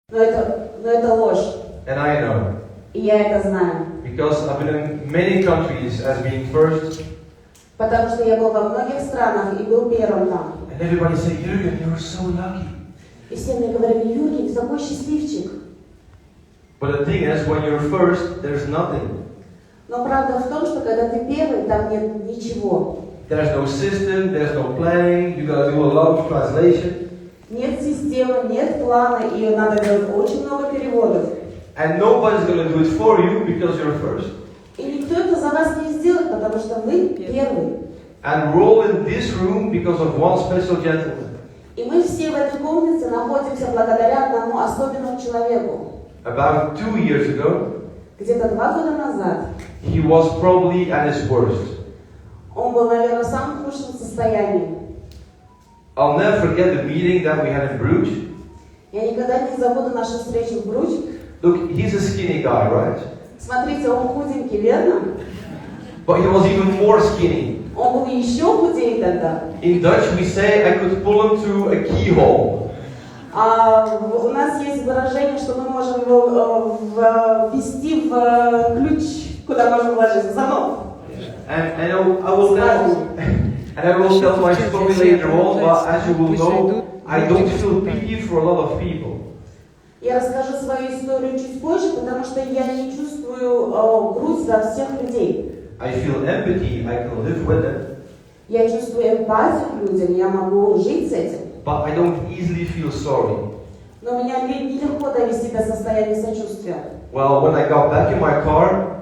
Но это ложь. And I know. И я это знаю. Because I've been in many countries as being first. Потому что я был во многих странах и был первым там. And everybody said, Jürgen, you're so lucky. И все мне говорили, Юрий, ты такой счастливчик. But the thing is, when you're first, there's nothing. Но правда в том, что когда ты первый, там нет ничего. There's no system, there's no planning, you gotta do a lot of translation. Нет системы, нет плана, и надо делать очень много переводов. And nobody's gonna do it for you because you're first. И никто это за вас не сделает, потому что вы первый. And we're all in this room because of one special gentleman. И мы все в этой комнате находимся благодаря одному особенному человеку. About 2 years ago, Где-то 2 года назад he was probably at his worst. он был, наверное, в самом худшем состоянии. I'll never forget the meeting that we had in Bruges. Я никогда не забуду нашу встречу в Бруч. Look, he's a skinny guy, right? Смотрите, он худенький, верно? But he was even more skinny. Он был еще худее тогда. In Dutch we say, I could pull him through a keyhole. У нас есть выражение, что мы можем его ввести в ключ, куда можем вложить, в замок. And I will tell my story later on, but as you will know, I don't feel pity for a lot of people. Я расскажу свою историю чуть позже, потому что я не чувствую грусть за всех людей. I feel empathy, I can live with it. Я чувствую эмпатию к людям, я могу жить с этим. But I don't easily feel sorry. Но меня нелегко довести до состояния сочувствия. Well, when I got back in my car,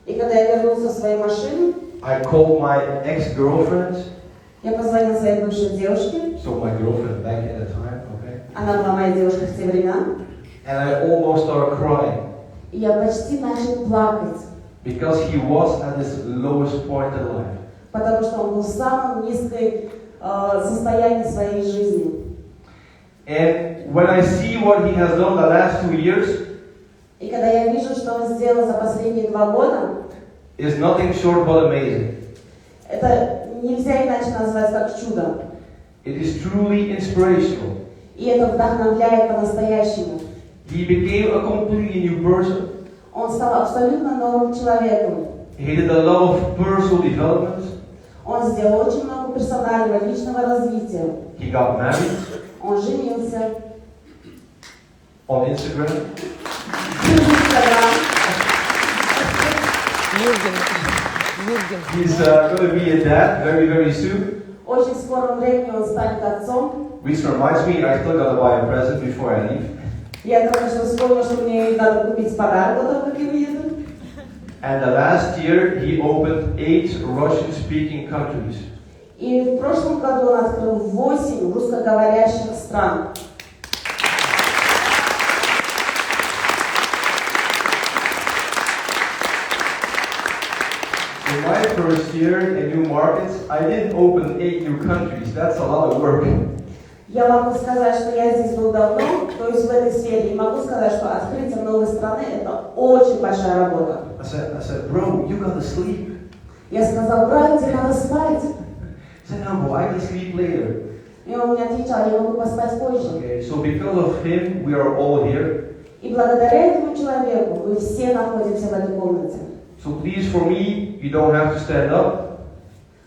И когда я вернулся в свою машину, I called my ex-girlfriend. я позвонил своей бывшей девушке. So my girlfriend back at the time, okay? Она была моей девушкой в те времена. And I almost started crying. И я почти начал плакать. Because he was at his lowest point in life. Потому что он был в самом низком состоянии своей жизни. And when I see what he has done the last 2 years, И когда я вижу, что он сделал за последние 2 года, it's nothing short but amazing. это нельзя иначе назвать как чудом. It is truly inspirational. И это вдохновляет по-настоящему. He became a completely new person. Он стал абсолютно новым человеком. He did a lot of personal development. Он сделал очень много персонального, личного развития. He got married Он женился. on Instagram. He's going to be a dad very, very soon. Очень в скором времени он станет отцом. Which reminds me, I still got to buy a present before I leave. Я только что вспомнила, что мне надо купить подарок до того, как я уеду. And the last year, he opened 8 Russian-speaking countries. И в прошлом году он открыл 8 русскоговорящих стран. In my first year in new markets, I didn't open 8 new countries. That's a lot of work. Я могу сказать, что я здесь был давно, то есть в этой сфере, и могу сказать, что открытие новой страны – это очень большая работа. I said, bro, you gotta sleep. Я сказал, брат, тебе надо спать. He said, no, bro, I can sleep later. И он мне отвечал, я могу поспать позже. Okay, so because of him, we are all here. И благодаря этому человеку мы все находимся в этой комнате. So please, for me, you don't have to stand up.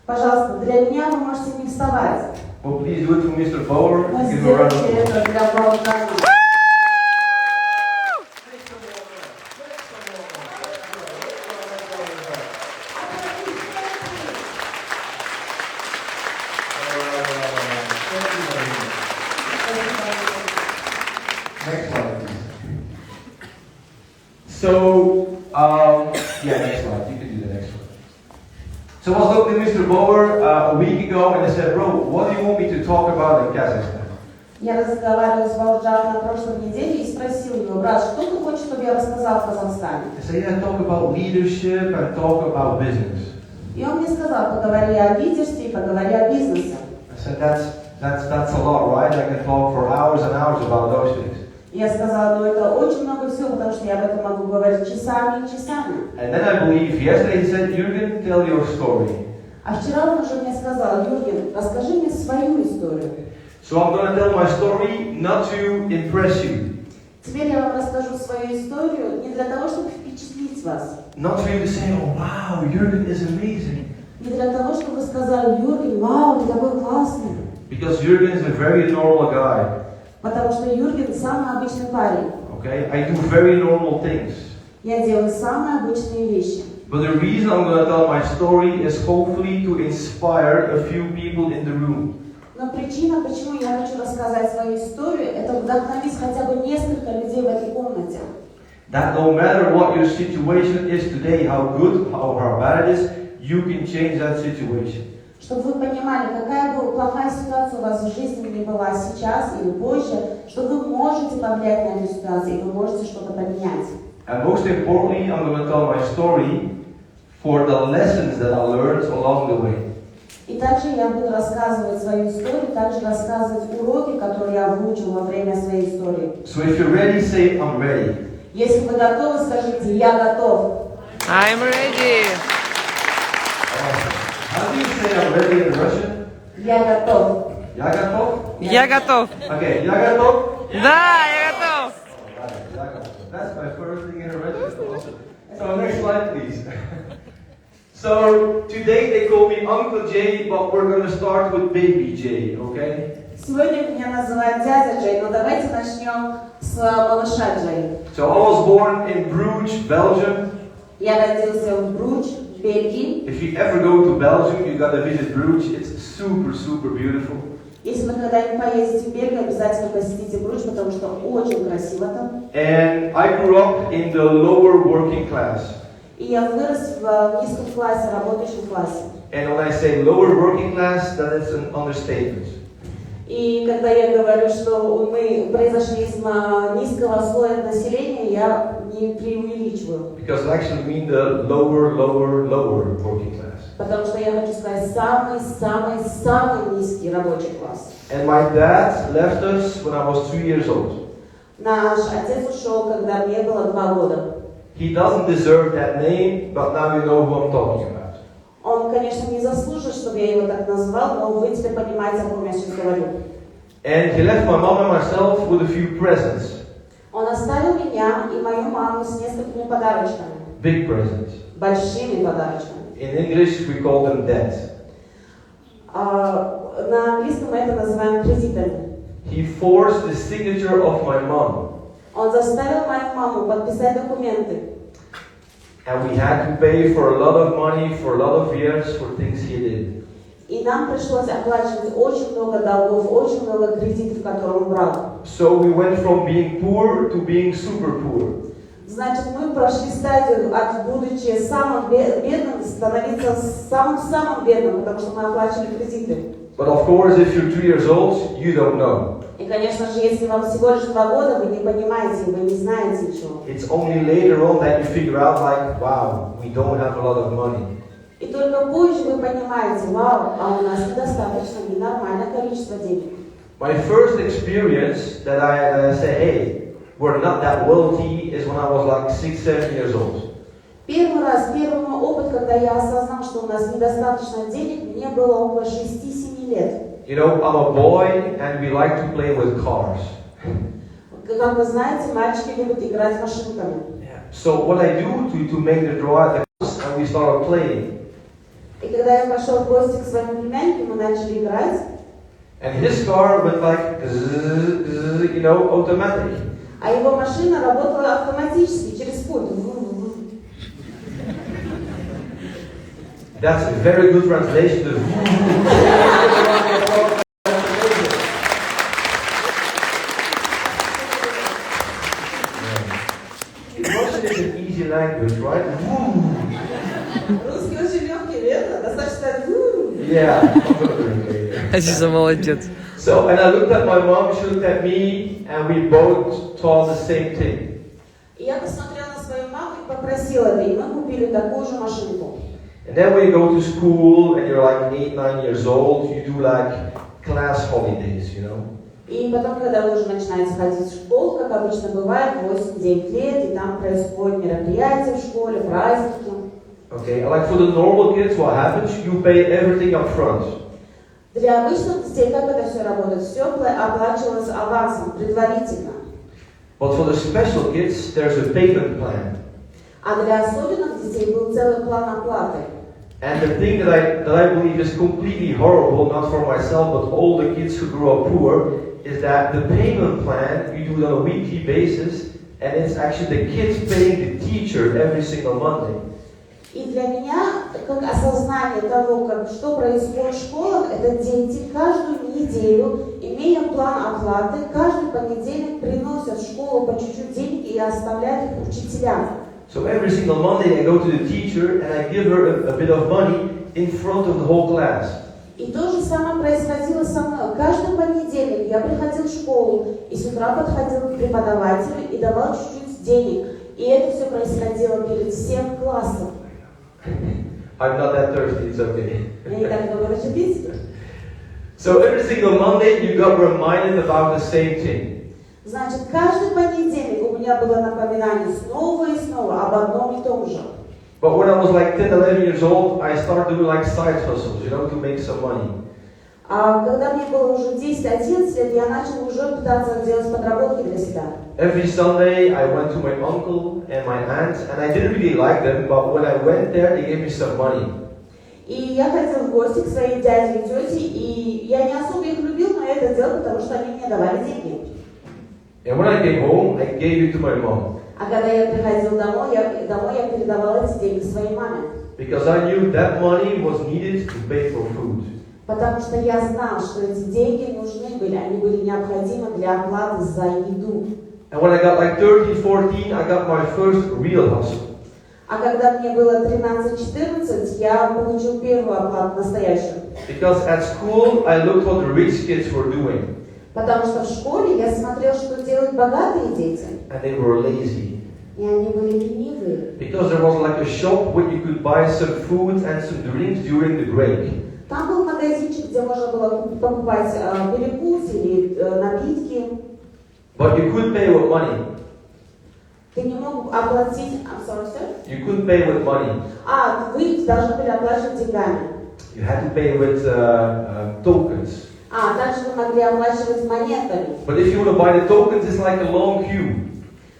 Пожалуйста, для меня вы можете не вставать. But please do it for Mr. Bauer. Но Give him a round of сделайте applause. это для Бога. Next slide, please. So, yeah, next slide. You can do the next one. So I was looking at Mr. Bauer a week ago and I said, bro, what do you want me to talk about in Kazakhstan? Я разговаривала с Баурджаном на прошлой неделе и спросил его, брат, что ты хочешь, чтобы я рассказал в Казахстане? I said, yeah, talk about leadership and talk about business. И он мне сказал, поговори о лидерстве и поговори о бизнесе. I said, that's a lot, right? I can talk for hours and hours about those things. Я сказала, ну это очень много всего, потому что я об этом могу говорить часами и часами. And then I believe yesterday he said, Jürgen, tell your story. А вчера он уже мне сказал, Юрген, расскажи мне свою историю. So I'm going to tell my story not to impress you. Теперь я вам расскажу свою историю не для того, чтобы впечатлить вас. Not for you to say, oh wow, Jurgen is amazing. Не для того, чтобы вы сказали, Юрген, вау, ты такой классный. Because Jurgen is a very normal guy. Потому что Юрген самый обычный парень. Okay, I do very normal things. Я делаю самые обычные вещи. But the reason I'm going to tell my story is hopefully to inspire a few people in the room. Но причина, почему я хочу рассказать свою историю, это вдохновить хотя бы несколько людей в этой комнате. That no matter what your situation is today, how good or how bad it is, you can change that situation. Чтобы вы понимали, какая бы плохая ситуация у вас в жизни не была сейчас или позже, что вы можете повлиять на эту ситуацию, и вы можете что-то поменять. And most importantly, I'm going to tell my story for the lessons that I learned along the way. И также я буду рассказывать свою историю, также рассказывать уроки, которые я выучил во время своей истории. So if you're ready, say I'm ready. Если вы готовы, скажите «Я готов». I'm ready. How do you say I'm ready in Russian? Я готов. Я готов? Я готов. Okay, я готов? Да, я готов. Я готов. That's my first thing in Russian. So next slide, please. So today they call me Uncle Jay, but we're going to start with Baby Jay, okay? Сегодня меня называют дядя Джей, но давайте начнем с малыша Джей. So I was born in Bruges, Belgium. Я родился в Бруч, в Бельгии. If you ever go to Belgium, you gotta visit Bruges. It's super, super beautiful. Если вы когда-нибудь поедете в Бельгию, обязательно посетите Бруч, потому что очень красиво там. And I grew up in the lower working class. И я вырос в низком классе, работающем классе. And when I say lower working class, that is an understatement. И когда я говорю, что мы произошли из низкого слоя населения, я не преувеличиваю. Because I actually mean the lower working class. Потому что я хочу сказать самый низкий рабочий класс. And my dad left us when I was 2 years old. Наш отец ушел, когда мне было 2 года. He doesn't deserve that name, but now you know who I'm talking about. Он, конечно, не заслужит, чтобы я его так назвал, но вы теперь понимаете, о ком я сейчас говорю. And he left my mom and myself with a few presents. Он оставил меня и мою маму с несколькими подарочками. Big presents. Большими подарочками. In English, we call them debt. На английском мы это называем кредитами. He forced the signature of my mom. Он заставил мою маму подписать документы. And we had to pay for a lot of money for a lot of years for things he did. И нам пришлось оплачивать очень много долгов, очень много кредитов, которые он брал. So we went from being poor to being super poor. Значит, мы прошли стадию от будучи самым бедным становиться самым бедным, потому что мы оплачивали кредиты. But of course, if you're 2 years old, you don't know. И, конечно же, если вам всего лишь 2 года, вы не понимаете, вы не знаете ничего. It's only later on that you figure out, like, wow, we don't have a lot of money. И только позже вы понимаете, вау, а у нас недостаточно, ненормальное количество денег. My first experience that I say, hey, we're not that wealthy, is when I was like 6-7 years old. Первый мой опыт, когда я осознал, что у нас недостаточно денег, мне было около 6-7 лет. You know, I'm a boy and we like to play with cars. Как вы знаете, мальчики любят играть машинками. So what I do to make the drive, and we started playing. И когда я пошел в гости к своему племяннику, мы начали играть. And his car went like, you know, automatic. А его машина работала автоматически, через пульт. That's a very good translation. Russian is an easy language, right? Русский очень легкий, верно? Достаточно. Yeah. Азиза молодец. So, and I looked at my mom, she looked at me, and we both thought the same thing. И я посмотрела на свою маму и попросила это, и мы купили такую же машинку. And then when you go to school and you're like 8-9 years old, you do like class holidays, you know. И потом, когда вы уже начинаете ходить в школу, как обычно бывает, 8-9 лет, и там происходят мероприятия в школе, праздники. Okay, like for the normal kids, what happens? You pay everything up front. Для обычных детей как это все работает? Все оплачивалось авансом, предварительно. But for the special kids, there's a payment plan. А для особенных детей был целый план оплаты. And the thing that I believe is completely horrible, not for myself, but all the kids who grew up poor, is that the payment plan, you do it on a weekly basis, and it's actually the kids paying the teacher every single Monday. И для меня, как осознание того, что происходит в школах, это дети каждую неделю, имея план оплаты, каждый понедельник приносят в школу по чуть-чуть денег и оставляют их учителям. So every single Monday I go to the teacher and I give her a bit of money in front of the whole class. И то же самое происходило со мной. Каждый понедельник я приходил в школу и с утра подходил к преподавателю и давал чуть-чуть денег. И это все происходило перед всем классом. I'm not that thirsty, it's okay. Я не так много расчетить. So every single Monday you got reminded about the same thing. Значит, каждый понедельник у меня было напоминание снова и снова об одном и том же. But when I was like 10, 11 years old, I started doing like side hustles, to make some money. А когда мне было уже 10-11 лет, я начал уже пытаться делать подработки для себя. Every Sunday I went to my uncle and my aunt, and I didn't really like them, but when I went there, they gave me some money. И я ходил в гости к своим дяде и тете, и я не особо их любил, но я это делал, потому что они мне давали деньги. And when I came home, I gave it to my mom. А когда я приходил домой, я передавал эти деньги своей маме. Because I knew that money was needed to pay for food. Потому что я знал, что эти деньги нужны были, они были необходимы для оплаты за еду. And when I got like 13, 14, I got my first real hustle. А когда мне было 13-14, я получил первую оплату настоящую. Because at school, I looked what the rich kids were doing. Потому что в школе я смотрел, что делают богатые дети. And they were lazy. И они были ленивые. Because there was like a shop where you could buy some food and some drinks during the break. Там был магазинчик, где можно было покупать перекус или напитки. But you couldn't pay with money. Ты не мог оплатить... I'm sorry, sir? You couldn't pay with money. Вы должны были оплачивать деньгами. You had to pay with tokens. Также вы могли оплачивать монетами. But if you want to buy the tokens, it's like a long queue.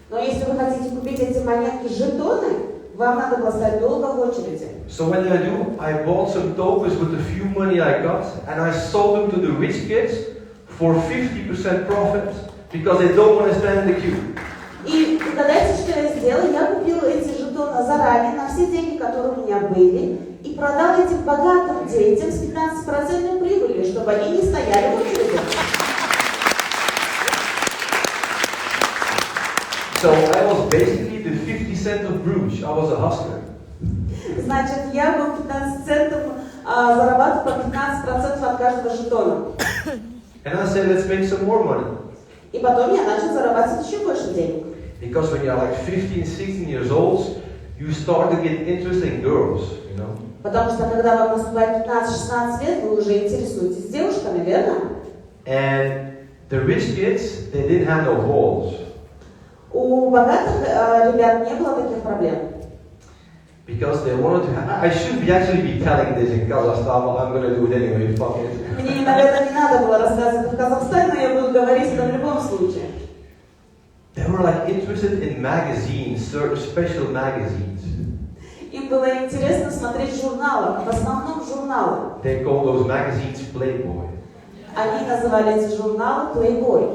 Но если вы хотите купить эти монетки, жетоны, вам надо было стоять долго в очереди. So what did I do? I bought some tokens with the few money I got, and I sold them to the rich kids for 50% profit because they don't want to stand in the queue. И угадайте, что я сделала? Я купила эти жетоны заранее на все деньги, которые у меня были, и продала этим богатым детям с 15% прибылью, чтобы они не стояли в очереди. So I was basically the 50 cent of Bruges. I was a hustler. Значит, я был 15 центов зарабатывал по 15% от каждого жетона. And I said, let's make some more money. И потом я начал зарабатывать еще больше денег. Because when you're like 15, 16 years old, you start to get interested in girls, you know. Потому что когда вам наступает 15-16 лет, вы уже интересуетесь девушками, верно? And the rich kids, they didn't have no balls. У богатых ребят не было таких проблем. Because they wanted to I should be actually be telling this in Kazakhstan, but I'm going to do it anyway, fuck it. Мне, наверное, не надо было рассказывать в Казахстане, но я буду говорить это в любом случае. They were like interested in magazines, certain special magazines. Им было интересно смотреть журналы, в основном журналы. They call those magazines Playboy. Они называли эти журналы Playboy.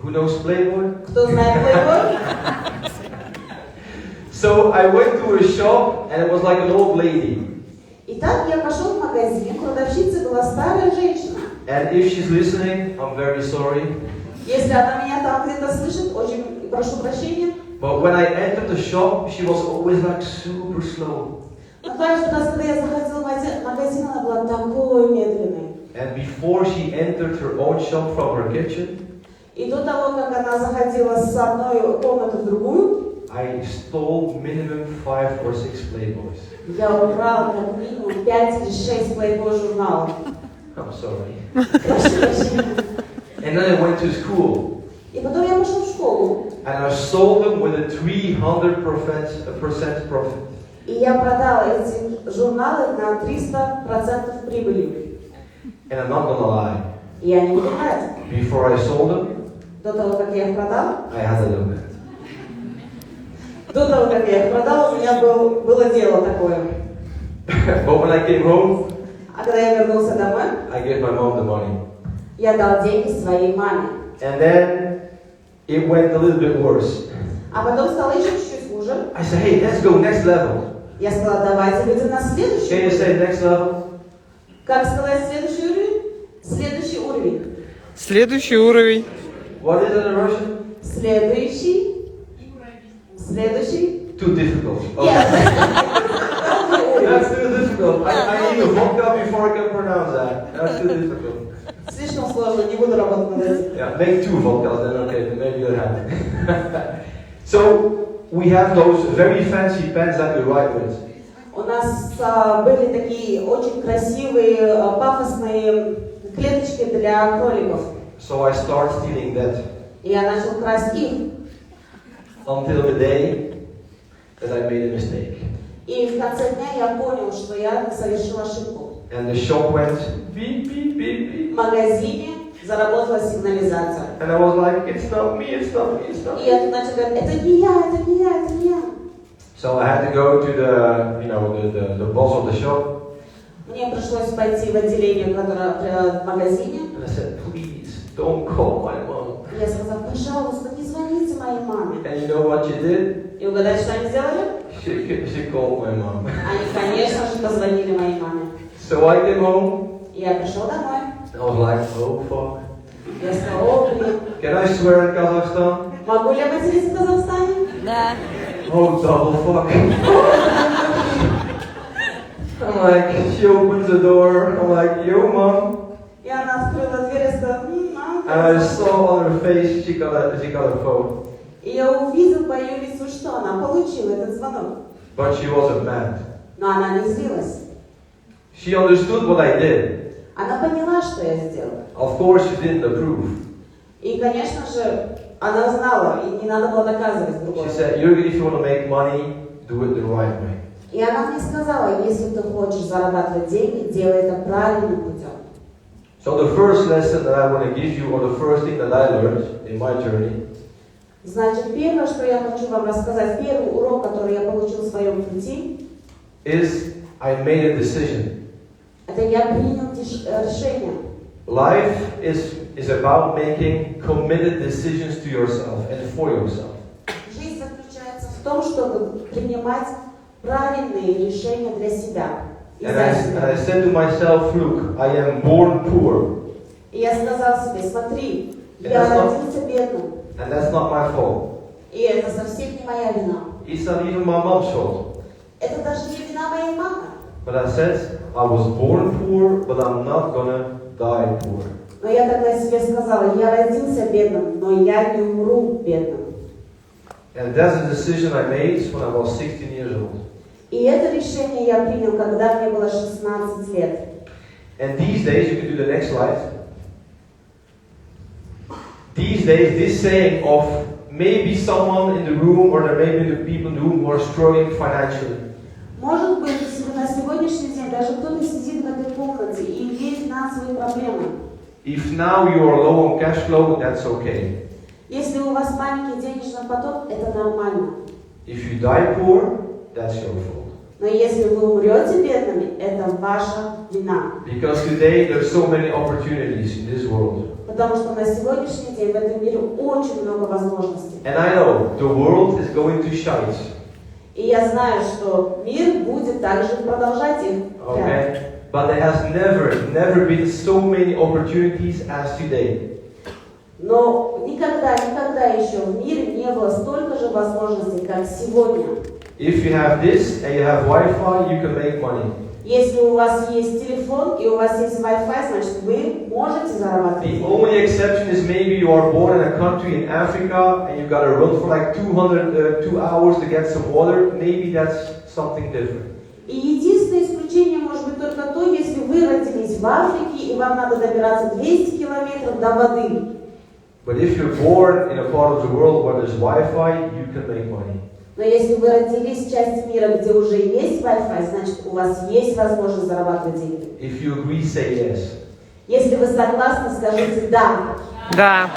Who knows Playboy? Кто знает Playboy? So I went to a shop and it was like an old lady. Итак, я пошел в магазин, продавщицей была старая женщина. And if she's listening, I'm very sorry. Если она меня там где-то слышит, очень прошу прощения. But when I entered the shop, she was always like super slow. Но каждый раз, когда я заходила в магазин, она была такой медленной. And before she entered her own shop from her kitchen, И до того, как она заходила с одной комнаты в другую, I stole minimum 5 or 6 Playboys. я украла как минимум 5 или 6 Playboy журналов. I'm sorry. Прошу прощения. And then I went to school. И потом я пошел в школу. And I sold them with a 300% profit. И я продала эти журналы на 300% прибыли. And I'm not gonna lie. И я не буду врать. Before I sold them, До того, как я их продал, I had a little bit. до того, как я их продал, у меня было дело такое. But when I came home, А когда я вернулся домой, I gave my mom the money. я дал деньги своей маме. And then it went a little bit worse. А потом стало еще чуть-чуть хуже. I said, hey, let's go next level. Я сказала, давайте выйдем на Can следующий you уровень. say next level? Как сказать следующий уровень? Следующий уровень. Следующий уровень. What is it in Russian? Следующий. Следующий. Too difficult. Yes. That's too difficult. I need a vodka before I can pronounce that. That's too difficult. Слишком сложно, не буду работать над этим. Yeah, make 2 vodkas then, okay, then maybe you'll have it. So, we have those very fancy pens that we write with. У нас были такие очень красивые, пафосные клеточки для кроликов. So I start stealing that И я начал красть их. until the day that I made a mistake. И в конце дня я понял, что я совершил ошибку. And the shop went beep, beep, beep, beep. В магазине заработала сигнализация. And I was like, it's not me, it's not me, it's not И me. я тут начал говорить, это не я, это не я, это не я. So I had to go to the boss of the shop. Мне пришлось пойти в отделение, которое в магазине. And I said, please, don't call my mom. Я сказала, пожалуйста, не звоните моей маме. And you know what she did? И угадайте, что они сделали? She called my mom. Они, конечно же, позвонили моей маме. So I came home. И я пришел домой. I was like, oh fuck. Я сказала, о, блин, Can I swear in Kazakhstan? могу ли я материться в Казахстане? Да. Oh, double fuck. I'm like, she opens the door. I'm like, yo, mom. И она открыла дверь и сказала, мам. And I saw on her face she got a phone. И я увидел по ее лицу, что она получила этот звонок. But she wasn't mad. Но она не злилась. She understood what I did. Она поняла, что я сделала. Of course, she didn't approve. И, конечно же, она знала, и не надо было доказывать She другому. said, Jürgen, if you want to make money, do it the right way. И она мне сказала, если ты хочешь зарабатывать деньги, делай это правильным путем. So the first lesson that I want to give you, or the first thing that I learned in my journey, Значит, первое, что я хочу вам рассказать, первый урок, который я получил в своем пути, is I made a decision. это я принял решение. Life is about making committed decisions to yourself and for yourself. Жизнь заключается в том, чтобы принимать правильные решения для себя. И And за себя. I said to myself, look, I am born poor, И я сказал себе, смотри, я Это родился бедным, and that's not my fault. и это совсем не моя вина. It's not even my mom's fault. Это даже не вина моей мамы. But I said, I was born poor, but I'm not gonna die poor. Но я тогда себе сказала, я родился бедным, но я не умру бедным. And that's a decision I made when I was 16 years old. И это решение я принял, когда мне было 16 лет. And these days, you can do the next slide. These days, this saying of maybe someone in the room, or there may be the people in the room who are struggling financially. Может быть, на сегодняшний день даже кто-то сидит в этой комнате и имеет финансовые проблемы. If now you are low on cash flow, that's okay. Если у вас маленький денежный поток, это нормально. If you die poor, that's your fault. Но если вы умрете бедными, это ваша вина. Because today there's so many opportunities in this world. Потому что на сегодняшний день в этом мире очень много возможностей. And I know the world is going to shite. И я знаю, что мир будет также продолжать их. Okay? But there has never been so many opportunities as today. Но никогда еще в мире не было столько же возможностей, как сегодня. If you have this and you have Wi-Fi, you can make money. Если у вас есть телефон и у вас есть Wi-Fi, значит вы можете зарабатывать. The only exception is maybe you are born in a country in Africa and you got to run for like 2 hours to get some water. Maybe that's something different. И единственное исключение может быть только то, если вы родились в Африке и вам надо добираться 200 километров до воды. But if you're born in a part of the world where there's Wi-Fi, you can make money. Но если вы родились в части мира, где уже есть Wi-Fi, значит у вас есть возможность зарабатывать деньги. If you agree, say yes. Если вы согласны, скажите «да». Да.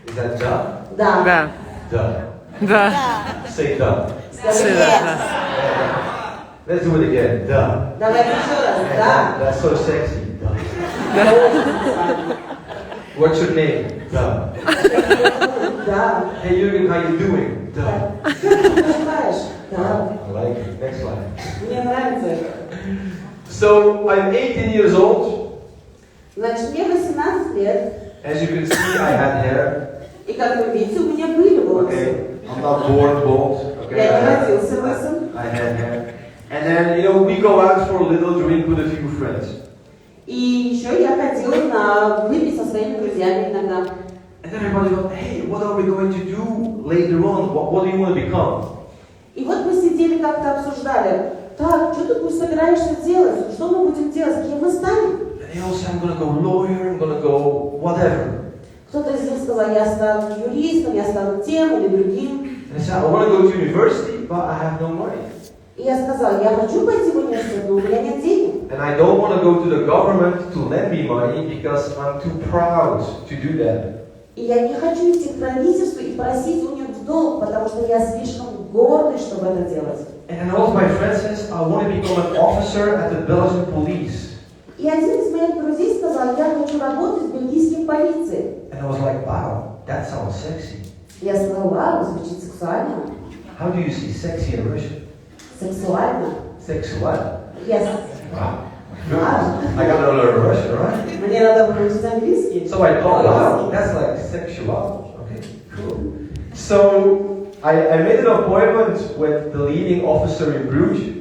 Is that da? Да. Да. Da. Да. Say da. Скажите Да. «yes». Let's do it again. Da. Давайте еще раз. Да. That's so sexy. Da. What's your name? Da. Да. Hey Jürgen, how you doing? Da. Как ты поживаешь? Да. I like it. Next slide. Мне нравится это. So I'm 18 years old. Значит, мне 18 лет. As you can see, I had hair. И как вы видите, у меня были волосы. Okay, I'm not born bald. Okay, Я не родился лысым. I had hair. And then, you know, we go out for a little drink with a few friends. И еще я ходила на выпить со своими друзьями иногда. And then everybody goes, hey, what are we going to do later on? What do you want to become? И вот мы сидели как-то обсуждали. Так, что ты собираешься делать? Что мы будем делать? Кем мы станем? And they all say, I'm going to go lawyer, I'm going to go whatever. Кто-то из них сказал, я стану юристом, я стану тем или другим. And I said, I want to go to university, but I have no money. И я сказала, я хочу пойти в университет, но у меня нет денег. And I don't want to go to the government to lend me money because I'm too proud to do that. И я не хочу идти к правительству и просить у них в долг, потому что я слишком гордый, чтобы это делать. And all of my friends says, I want to become an officer at the Belgian police. И один из моих друзей сказал, я хочу работать в бельгийской полиции. And I was like, wow, that sounds sexy. Я сказала, вау, звучит сексуально. How do you see sexy in Russian? Сексуально. Sexual. Yes. Wow. Good. I got to learn Russian, right? Мне надо было учить английский. So I thought, wow, that's like sexual. Okay, cool. So I made an appointment with the leading officer in Bruges.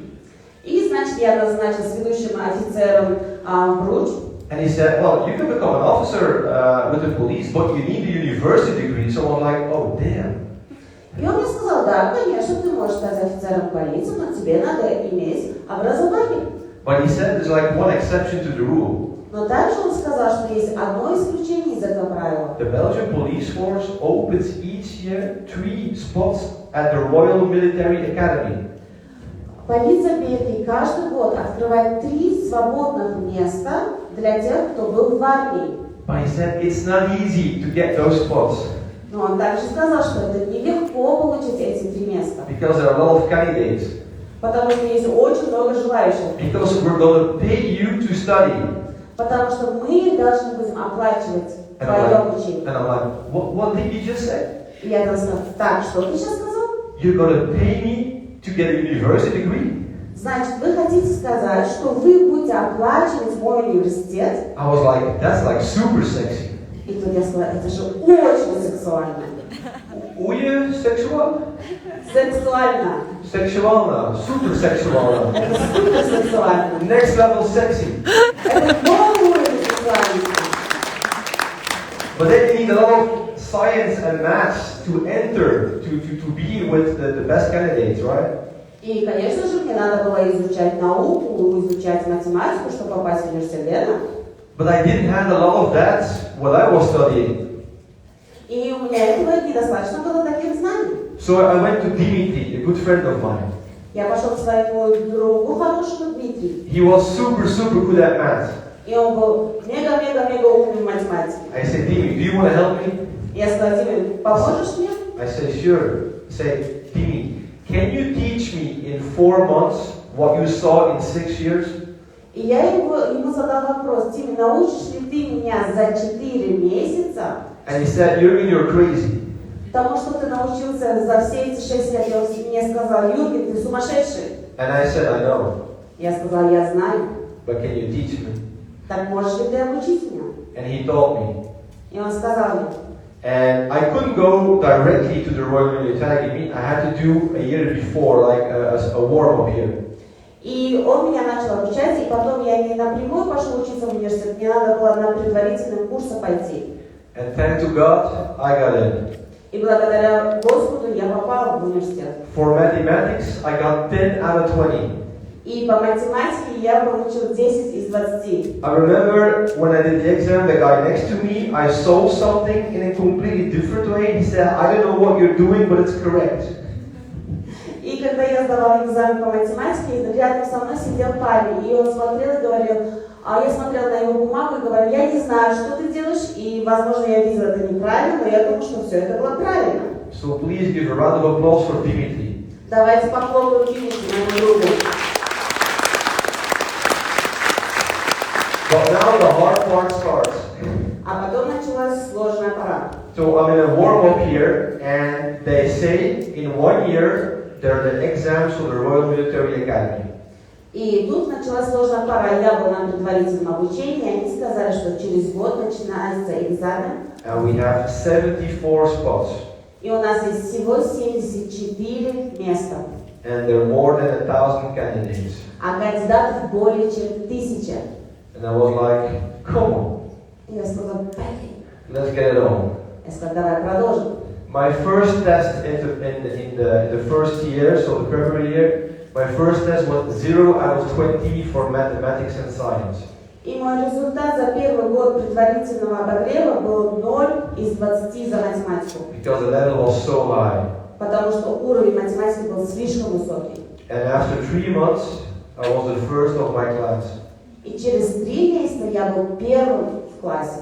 И, значит, я назначила с ведущим офицером в Бруч. And he said, well, you can become an officer with the police, but you need a university degree. So I'm like, oh, damn. И он мне сказал, да, конечно, ты можешь стать офицером полиции, но тебе надо иметь образование. But he said there's like one exception to the rule. Но также он сказал, что есть одно исключение из этого правила. The Belgian police force opens each year 3 spots at the Royal Military Academy. Полиция Бельгии каждый год открывает 3 свободных места для тех, кто был в армии. But he said it's not easy to get those spots. Но он также сказал, что это нелегко получить эти 3 места. Because there are a lot of candidates. Потому что есть очень много желающих. Because we're going to pay you to study. Потому что мы должны будем оплачивать твое обучение. And I'm like, what did you just say? И я сказала, так, что ты сейчас сказал? You're going to pay me to get a university degree? Значит, вы хотите сказать, что вы будете оплачивать мой университет? I was like, that's like super sexy. И тут я сказала, это же очень сексуально. Уе сексуал? Сексуально. Сексуально, супер сексуально. Это супер сексуально. Next level sexy. Это новый уровень сексуальности. But then you need a lot of science and maths to enter, to be with the best candidates, right? И, конечно же, мне надо было изучать науку, изучать математику, чтобы попасть в университет, верно? But I didn't have a lot of that when I was studying. И у меня этого недостаточно было таких знаний. So I went to Dimitri, a good friend of mine. Я пошел к своему другу, хорошему Дмитрию. He was super good at math. И он был мега умный в математике. I said, Dimi, do you want to help me? Я сказала, Диме, поможешь мне? I said, sure. I said, Dimi, can you teach me in 4 months what you saw in 6 years? И я ему задал вопрос, Диме, научишь ли ты меня за 4 месяца? And he said, Jürgen, you're crazy. Тому, что ты научился за все эти 6 лет. И он мне сказал, Юрген, ты сумасшедший. And I said, I know. Я сказала, я знаю. But can you teach me? Так можешь ли ты обучить меня? And he taught me. И он сказал мне. And I couldn't go directly to the Royal Military Academy. I had to do a year before, like a warm-up year. И он меня начал обучать, и потом я не напрямую пошел учиться в университет, мне надо было на предварительные курсы пойти. And thanks to God, I got in. И благодаря Господу я попала в университет. For mathematics, I got 10 out of 20. И по математике я получил 10 из 20. I remember when I did the exam, the guy next to me, I saw something in a completely different way. He said, I don't know what you're doing, but it's correct. И когда я сдавала экзамен по математике, рядом со мной сидел парень, и он смотрел и говорил, А я смотрела на его бумагу и говорю, я не знаю, что ты делаешь, и, возможно, я видела это неправильно, но я думаю, что все это было правильно. So please give a round of applause for Dimitri. Давайте похлопаем Димитрию, моему другу. But now the hard part starts. А потом началась сложная пора. So I'm in a warm-up here, and they say in 1 year there are the exams for the Royal Military Academy. И тут началась сложная пора. Я была на предварительном обучении, и они сказали, что через год начинается экзамен. And we have 74 spots. И у нас есть всего 74 места. And there are more than 1,000 candidates. А кандидатов более чем 1000. And I was like, come on, И я сказала, блин. let's get it on. Я сказала, давай продолжим. My first test in the first year, so the preparatory year, my first test was 0 out of 20 for mathematics and science. И мой результат за первый год предварительного обогрева был 0 из 20 за математику. Because the level was so high. Потому что уровень математики был слишком высокий. And after 3 months, I was the first of my class. И через 3 месяца я был первым в классе.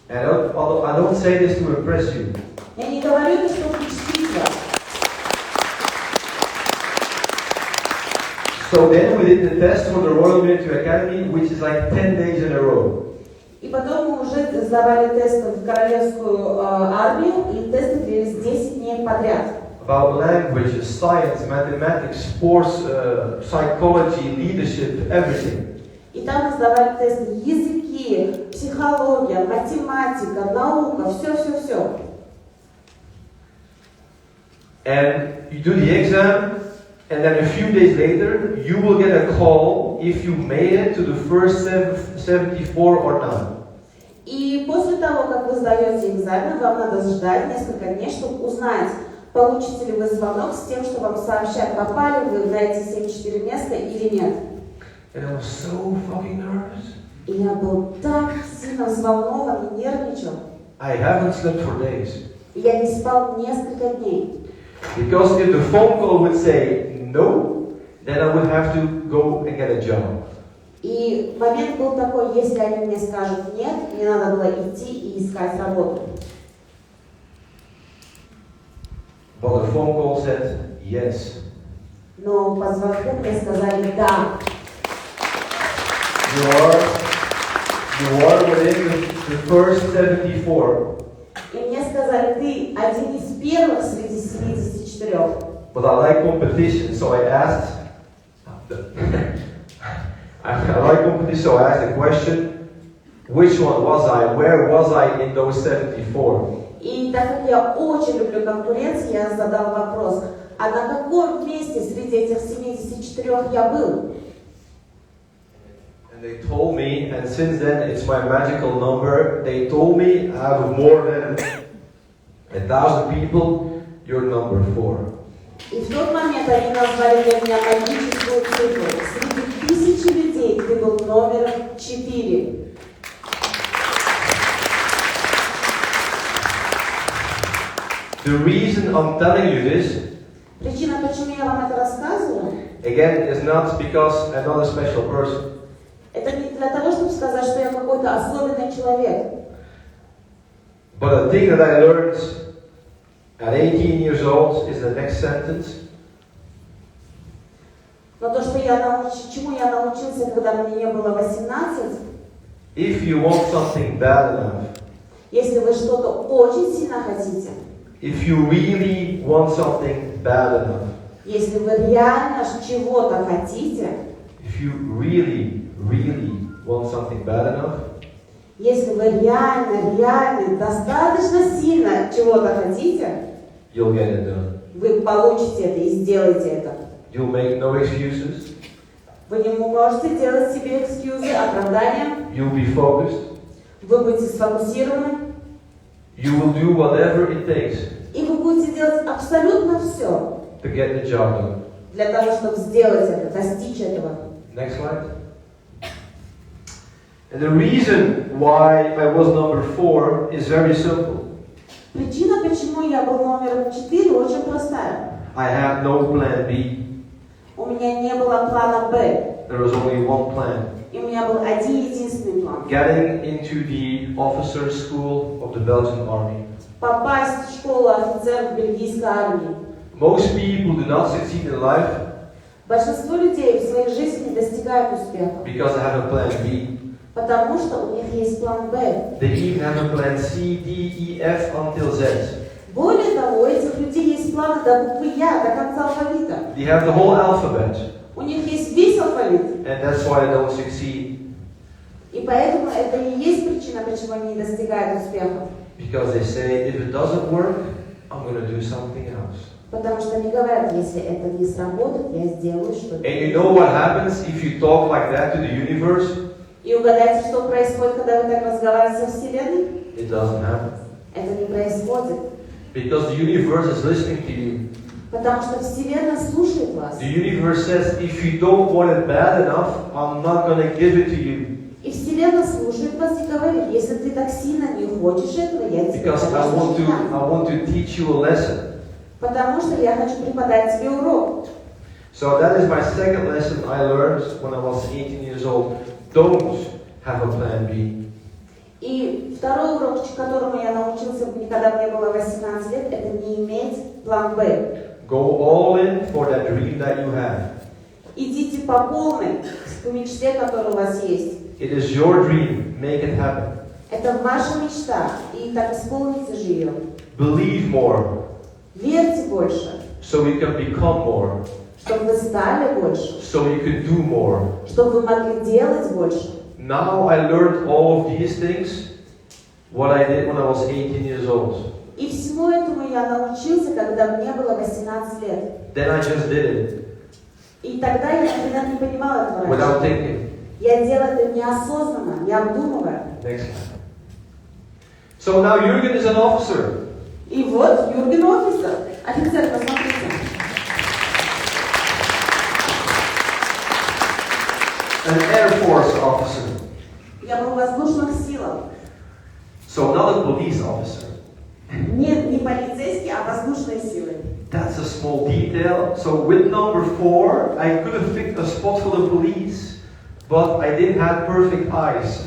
And I don't say this to impress you. Я не говорю это, чтобы впечатлить вас. So then we did the test for the Royal Military Academy, which is like 10 days in a row. И потом мы уже сдавали тесты в королевскую армию, и тесты длились 10 дней подряд. About languages, science, mathematics, sports, psychology, leadership, everything. И там мы сдавали тесты языки, психология, математика, наука, все. And you do the exam, and then a few days later, you will get a call if you made it to the first 74 or not. И после того, как вы сдаете экзамен, вам надо ждать несколько дней, чтобы узнать, получите ли вы звонок с тем, что вам сообщат, попали вы на эти 74 места или нет. And I was so fucking nervous. И я был так сильно взволнован и нервничал. I haven't slept for days. И я не спал несколько дней. Because if the phone call would say no, then I would have to go and get a job. И момент был такой, если они мне скажут нет, мне надо было идти и искать работу. But the phone call said yes. Но по звонку мне сказали да. You are within the first 74. И мне сказали, ты один из первых среди 74. But I like competition, so I asked. I like competition, so I asked the question: which one was I? Where was I in those 74? И так как я очень люблю конкуренцию, я задал вопрос, а на каком месте среди этих 74 я был? And they told me, and since then it's my magical number. They told me out of more than 1,000 people, you're number 4. И в тот момент они назвали для меня магическую цифру. Среди 1000 людей ты был номером 4. The reason I'm telling you this, Причина, почему я вам это рассказываю, again, is not because I'm not a special person. это не для того, чтобы сказать, что я какой-то особенный человек. But a thing that I learned at 18 years old is the next sentence. Но то, что чему я научился, когда мне не было 18, If you want something bad enough, если вы что-то очень сильно хотите, if you really want something bad enough, если вы реально чего-то хотите, if you really want something bad enough, если вы реально, достаточно сильно чего-то хотите, you'll get it done. вы получите это и сделаете это. You'll make no excuses. Вы не можете делать себе экскьюзы, оправдания. You'll be focused. Вы будете сфокусированы. You will do whatever it takes И вы будете делать абсолютно все to get the job done. для того, чтобы сделать это, достичь этого. Next slide. And the reason why I was number 4 is very simple. Причина, почему я был номером 4, очень простая. I had no plan B. У меня не было плана Б. There was only one plan. И у меня был один единственный план. Getting into the officers' school of the Belgian army. Попасть в школу офицеров бельгийской армии. Most people do not succeed in life Большинство людей в своей жизни не достигают успеха, because they have a plan B. потому что у них есть план Б. They even have a plan C, D, E, F until Z. Более того, у этих людей есть планы до буквы Я, до конца алфавита. They have the whole alphabet, У них есть весь алфавит. and that's why they don't succeed. И поэтому это и есть причина, почему они не достигают успеха. Because they say, if it doesn't work, I'm going to do something else. Потому что они говорят, если это не сработает, я сделаю что-то. And you know what happens if you talk like that to the universe? И угадайте, что происходит, когда вы так разговариваете со Вселенной? It doesn't happen. Это не происходит. Because the universe is listening to you. Потому что Вселенная слушает вас. The universe says, if you don't want it bad enough, I'm not going to give it to you. И Вселенная слушает вас и говорит, если ты так сильно не хочешь этого, я тебе Because I want to teach you a lesson. Потому что я хочу преподать тебе урок. So that is my second lesson I learned when I was 18 years old. Don't have a plan B. И второй урок, которому я научился, когда мне было 18 лет, это не иметь план Б. Go all in for that dream that you have. Идите по полной к мечте, которая у вас есть. It is your dream. Make it happen. Это ваша мечта, и так исполните же ее. Believe more, Верьте больше, so you can become more, чтобы вы стали больше, so you can do more. чтобы вы могли делать больше. Now I learned all of these things, what I did when I was 18 years old. И всему этому я научился, когда мне было 18 лет. Then I just did it, И тогда я, например, не понимала этого without раньше. thinking. Я делала это неосознанно, не обдумывая. Next slide. So now Jürgen is an officer. И вот Юрген офицер. Офицер, посмотрите. An Air Force officer. Я был в воздушных силах. So not a police officer. Нет, не полицейский, а воздушные силы. That's a small detail. So with number 4, I could have picked a spot for the police, but I didn't have perfect eyes.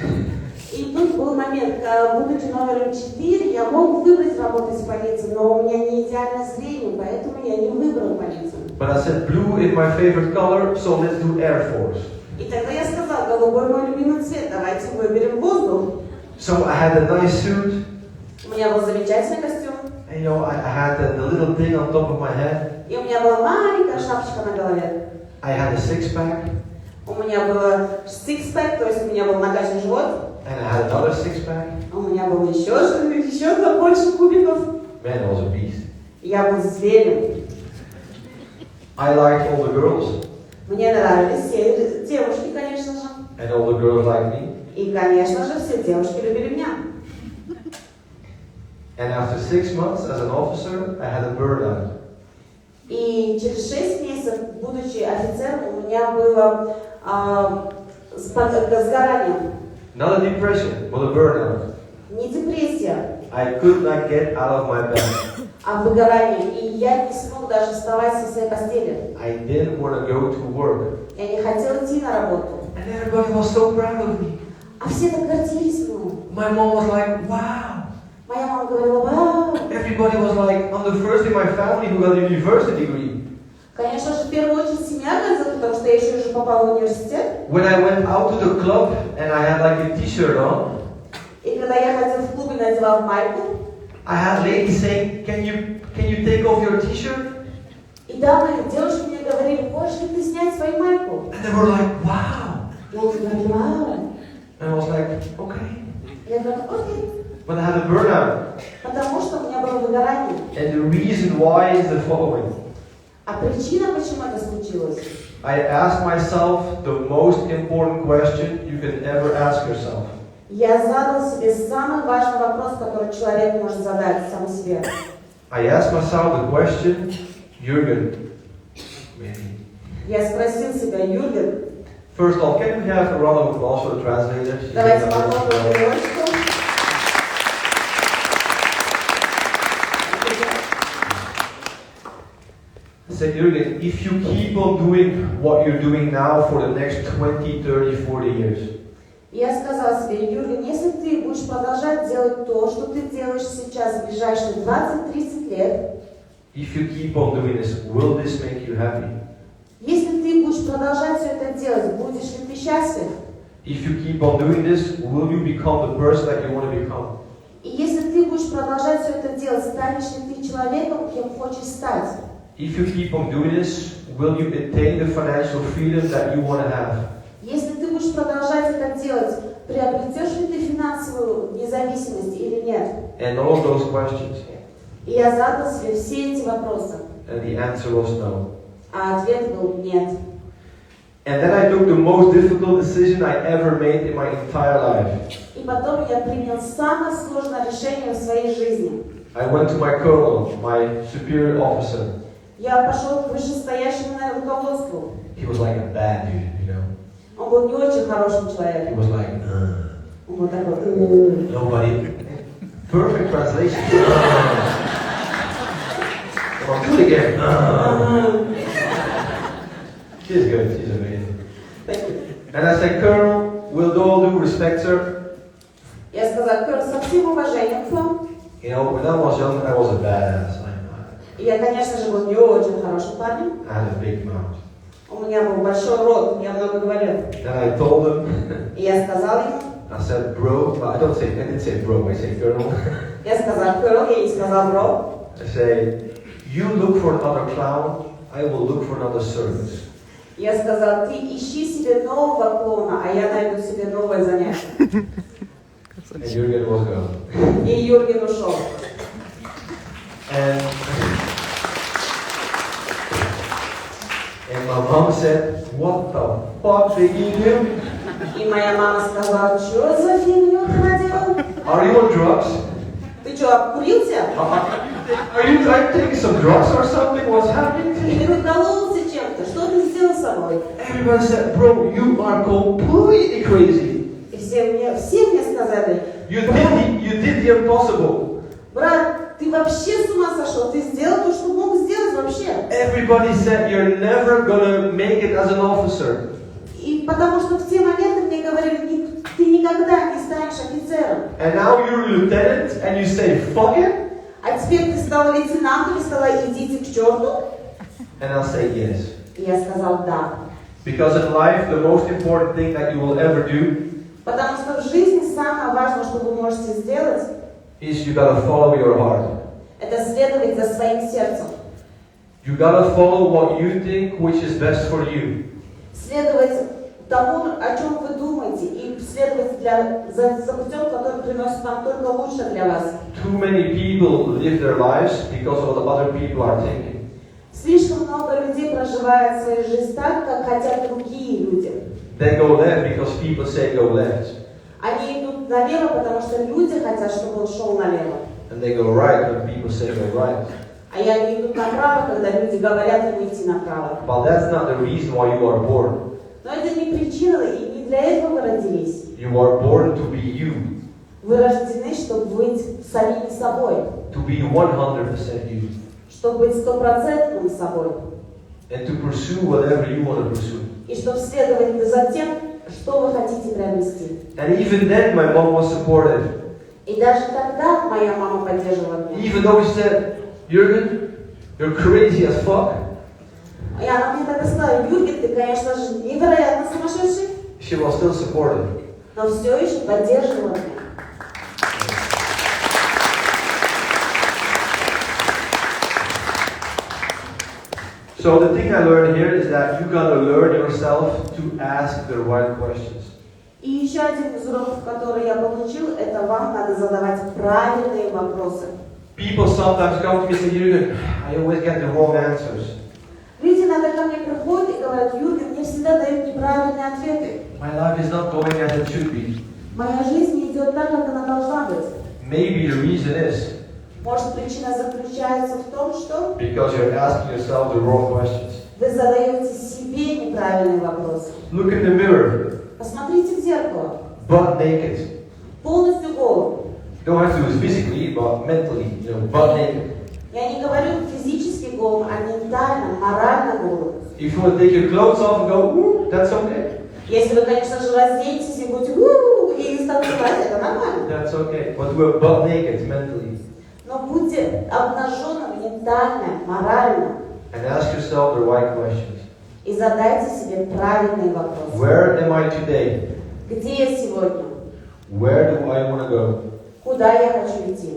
И тут был момент, будучи номером 4, я мог выбрать работать в полиции, но у меня не идеальное зрение, поэтому я не выбрал полицию. But I said blue is my favorite color, so let's do Air Force. И тогда я сказала, голубой мой любимый цвет, давайте выберем воздух. So I had a nice suit. У меня был замечательный костюм. And, you know, I had the little thing on top of my head. И у меня была маленькая шапочка на голове. I had a six-pack. У меня было six-pack, то есть у меня был накачанный живот. And I had another six-pack. У меня было еще больше кубиков. Man, I was a beast. Я был зверем. I liked all the girls. Мне нравились все девушки, конечно же. And all the girls liked me. И, конечно же, все девушки любили меня. And after 6 months as an officer, I had a burnout. И через 6 месяцев, будучи офицером, у меня было сгорание. Not a depression, but a burnout. Не депрессия, I could not get out of my bed. а выгорание. И я не смог даже вставать со своей постели. I didn't want to go to work. Я не хотела идти на работу. And everybody was so proud of me. А все так гордились мной. My mom was like, wow. Моя мама говорила, вау. Everybody was like, I'm the first in my family who got a university degree. Конечно же, в первую очередь семья гордилась, потому что я еще уже попала в университет. When I went out to the club and I had like a t-shirt on, И когда я ходила в клуб и надевала майку, I had ladies saying, can you take off your t-shirt? и дамы, девушки мне говорили, хочешь ли ты снять свою майку? And they were like, wow. Я говорила, вау. And I was like, okay. Я говорила, окей. But I had a burnout. Потому что у меня было выгорание. And the reason why is the following. А причина, почему это случилось? I asked myself the most important question you can ever ask yourself. Я задал себе самый важный вопрос, который человек может задать сам себе. I asked myself the question, Jürgen, Я спросил себя, Юрген, first of all, can we have a round of applause for the translators? давайте попробуем переводчику. said, Jürgen, if you keep on doing what you're doing now for the next 20, 30, 40 years, Я сказала себе, Юрген, если ты будешь продолжать делать то, что ты делаешь сейчас в ближайшие 20-30 лет, if you keep on doing this, will this make you happy? если ты будешь продолжать все это делать, будешь ли ты счастлив? If you keep on doing this, will you become the person that you want to become? И если ты будешь продолжать все это делать, станешь ли ты человеком, кем хочешь стать? If you keep on doing this, will you attain the financial freedom that you want to have? Если ты будешь продолжать это делать, приобретешь ли ты финансовую независимость или нет? And all of those questions, И я задала себе все эти вопросы. and the answer was no. А ответ был нет. And then I took the most difficult decision I ever made in my entire life. И потом я принял самое сложное решение в своей жизни. I went to my colonel, my superior officer. Я пошел к вышестоящему руководству. He was like a bad dude, you know. Он был не очень хорошим He человеком. was like, Он был такой. nobody. Perfect translation. Well, do it again. She's good. She's amazing. Thank you. And I said, Colonel, with all due respect, sir. Я сказала, Коль, со всем уважением к вам. You know, when I was young, I was a badass. И я, конечно же, был не очень хорошим парнем. I had a big mouth. У меня был большой рот, я много говорил. Then I told him. И я сказала ему. I said, bro. But I didn't say bro. I said, Colonel. Я сказала, Коль, я не сказала, бро. I say, you look for another clown. I will look for another circus. Я сказала, ты ищи себе нового клоуна, а я найду себе новое занятие. And Jürgen was gone. И Юрген ушел. And my mom said, what the fuck did you do? И моя мама сказала, что за фигню ты наделал? Are you on drugs? Ты что, обкурился? Are you taking some drugs or something? What's happening to Или you? накололся чем-то? Что ты сделал с собой? Everybody said, bro, you are completely crazy. И все мне сказали, You did the impossible. брат, ты вообще с ума сошел? Ты сделал то, что мог сделать вообще. Everybody said you're never gonna make it as an officer. И потому что в те моменты мне говорили, ты никогда не станешь офицером. And now you're a lieutenant and you say, fuck it? А теперь ты стал лейтенантом и сказала, идите к черту. And I'll say yes. И я сказал, да. Because in life, the most important thing that you will ever do Потому что в жизни самое важное, что вы можете сделать, is you gotta follow your heart. это следовать за своим сердцем. You gotta follow what you think which is best for you. Следовать тому, о чем вы думаете, и следовать за путем, который приносит вам только лучше для вас. Too many people live their lives because of what other people are thinking. Слишком много людей проживает свою жизнь так, как хотят другие люди. They go left because people say go left. Они идут налево, потому что люди хотят, чтобы он шел налево. And they go right when people say go right. А они идут направо, когда люди говорят им идти направо. But that's not the reason why you are born. Но это не причина, и не для этого вы родились. You are born to be you. Вы рождены, чтобы быть самим собой. To be 100% you. Чтобы быть стопроцентным собой. And to pursue whatever you want to pursue. И чтобы следовать за тем, что вы хотите приобрести. And even then my mom was supportive. И даже тогда моя мама поддерживала меня. Even though she said, Jürgen, you're crazy as fuck. И она мне тогда сказала, Юрген, ты, конечно же, невероятно сумасшедший, She was still supportive. но все еще поддерживала меня. So the thing I learned here is that you gotta learn yourself to ask the right questions. И еще один из уроков, который я получил, это вам надо задавать правильные вопросы. People sometimes come to me and say, Jürgen, I always get the wrong answers. Люди иногда ко мне приходят и говорят, Юрген, мне всегда дают неправильные ответы. My life is not going as it should be. Моя жизнь не идет так, как она должна быть. Maybe the reason is Может, причина заключается в том, что because you're asking yourself the wrong questions. вы задаете себе неправильные вопросы. Look in the mirror, Посмотрите в зеркало. butt naked. Полностью голым. Don't have to do it physically, but mentally, butt naked. Я не говорю физически голым, а ментально, морально голодны. If you want to take your clothes off and go, woo, that's okay. Если вы, конечно же, разденетесь и будете «у-у-у» и станцевать, это нормально. That's okay. But we're butt naked mentally. Но будьте обнаженным ментально, морально. And ask yourself the right questions. И задайте себе правильные вопросы. Where am I today? Где я сегодня? Where do I want to go? Куда я хочу идти?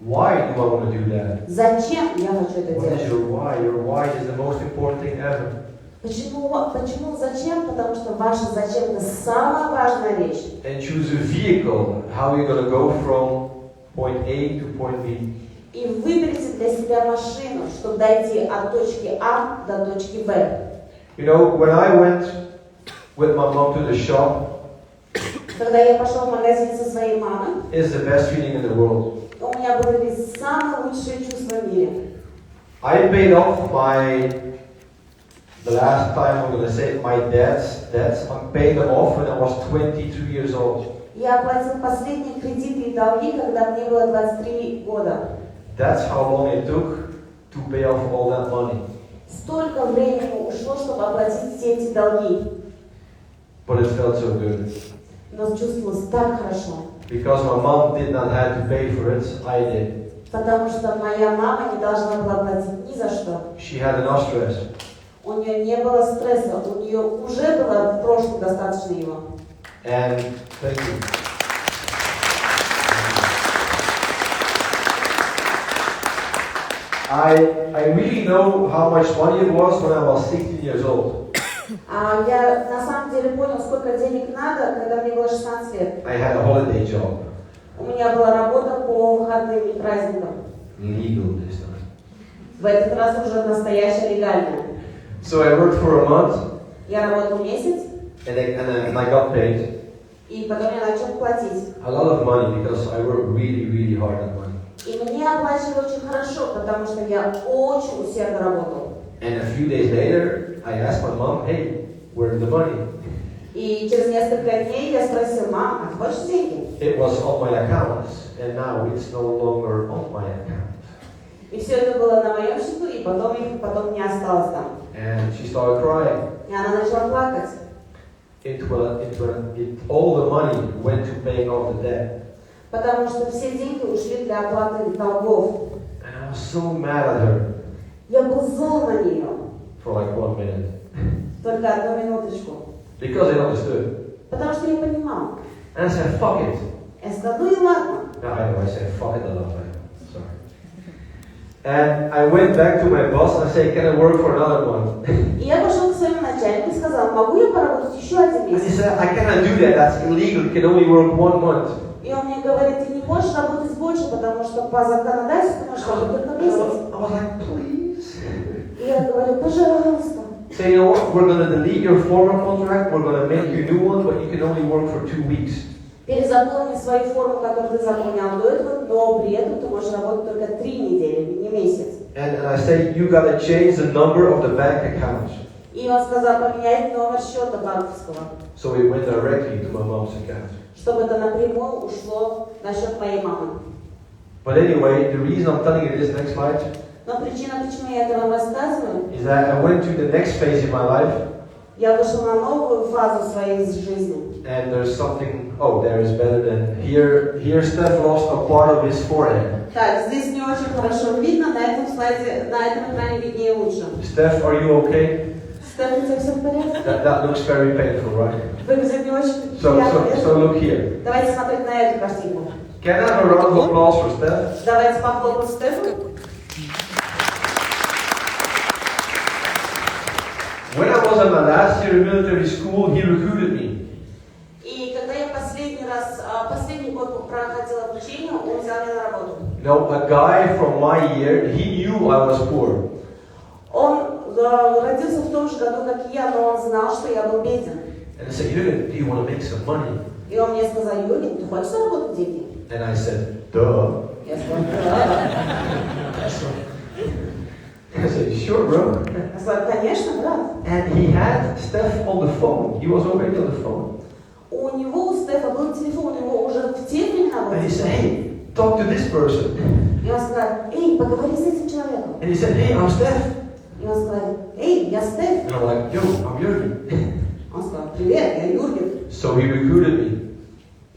Why do I want to do that? Зачем я хочу это What is делать? your why? Your why is the most important thing ever. Почему зачем? Потому что ваше зачем это самая важная вещь. And choose a vehicle, how you're going to go from point A to point B. И выберите для себя машину, чтобы дойти от точки А до точки Б. You know, when I went with my mom to the shop, Когда я пошел в магазин со своей мамой, it's the best feeling in the world. у меня были самые лучшие чувства в мире. I paid off the last time I'm going to say my debts. I paid them off when I was 22 years old. Я оплатил последние кредиты и долги, когда мне было 23 года. That's how long it took to pay off all that money. Столько времени ушло, чтобы оплатить все эти долги. But it felt so good. Но чувствовалось так хорошо. Because my mom did not have to pay for it, I did. Потому что моя мама не должна была платить ни за что. She had enough stress. У нее не было стресса, у нее уже было в прошлом достаточно его. And thank you. I really know how much money it was when I was 16 years old. Я на самом деле понял, сколько денег надо, когда мне было 16 лет. I had a holiday job. У меня была работа по выходным и праздникам. Legal this time. В этот раз уже настоящая легальная. So I worked for a month. Я работал месяц. And I got paid И потом я начал платить. a lot of money because I worked really, really hard at money. И мне оплачивали очень хорошо, потому что я очень усердно работал. And a few days later, I asked my mom, hey, where's the money? И через несколько дней я спросил: мам, а хочешь деньги? It was on my account, and now it's no longer on my account. И все это было на моем счету, и потом не осталось там. And she started crying. И она начала плакать. All the money went to paying off the debt. Потому что все деньги ушли для оплаты долгов. And I was so mad at her Я был зол на нее. for like 1 minute. Только одну минуточку. Because I understood. Потому что я понимал. And I said, fuck it. Я сказал: ну и ладно. No, I know, I said fuck it a lot. Sorry. And I went back to my boss and I said, can I work for another month? И я пошел к своему начальнику и сказал: могу я поработать еще один And he месяц? said, I cannot do that, that's illegal, you can only work 1 month. И он мне говорит: ты не можешь работать больше, потому что по законодательству ты можешь работать только месяц. I was like, please. И я говорю: пожалуйста. So you know what, we're going to delete your former contract, we're going to make you a new one, but you can only work for 2 weeks. Перезаполни свою форму, которую ты заполнял до этого, но при этом ты можешь работать только 3 недели, не месяц. And I said, you got to change the number of the bank account. И он сказал: поменять номер счета банковского, So it went directly to my mom's account. чтобы это напрямую ушло на счет моей мамы. But anyway, the reason I'm telling you this next slide Но причина, почему я это вам рассказываю, is that I went to the next phase in my life. я вышел на новую фазу своей жизни. And there's something, oh, there is better than here. Here Steph lost a part of his forehead. Так, здесь не очень хорошо видно, на этом слайде, на этом экране виднее лучше. Steph, are you okay? Стеф, у тебя все в порядке? That looks very painful, right? Выглядит не очень So приятно. look here. Давайте смотреть на эту картинку. Can I have a round of applause for Steph? Давайте похлопаем Стефу. When I was in my last year in military school, he recruited me. И когда я последний год проходил обучение, он взял меня на работу. You know, a guy from my year, he knew I was poor. Он родился в том же году, как и я, но он знал, что я был беден. And he said, Jürgen, do you want to make some money? И он мне сказал: Юрген, ты хочешь заработать деньги? And I said, duh. Я сказал: да. I said, sure, bro. Я сказал: конечно, брат. And he had Steph on the phone. He was already on the phone. У него, у Стефа, был телефон, у него уже в те времена был And he said, телефон. hey, talk to this person. И он сказал: эй, поговори с этим человеком. And he said, hey, I'm Steph. И он сказал, эй, я Стеф. And I'm like, yo, I'm Jurgen. Он сказал, привет, я Юрген. So he recruited me.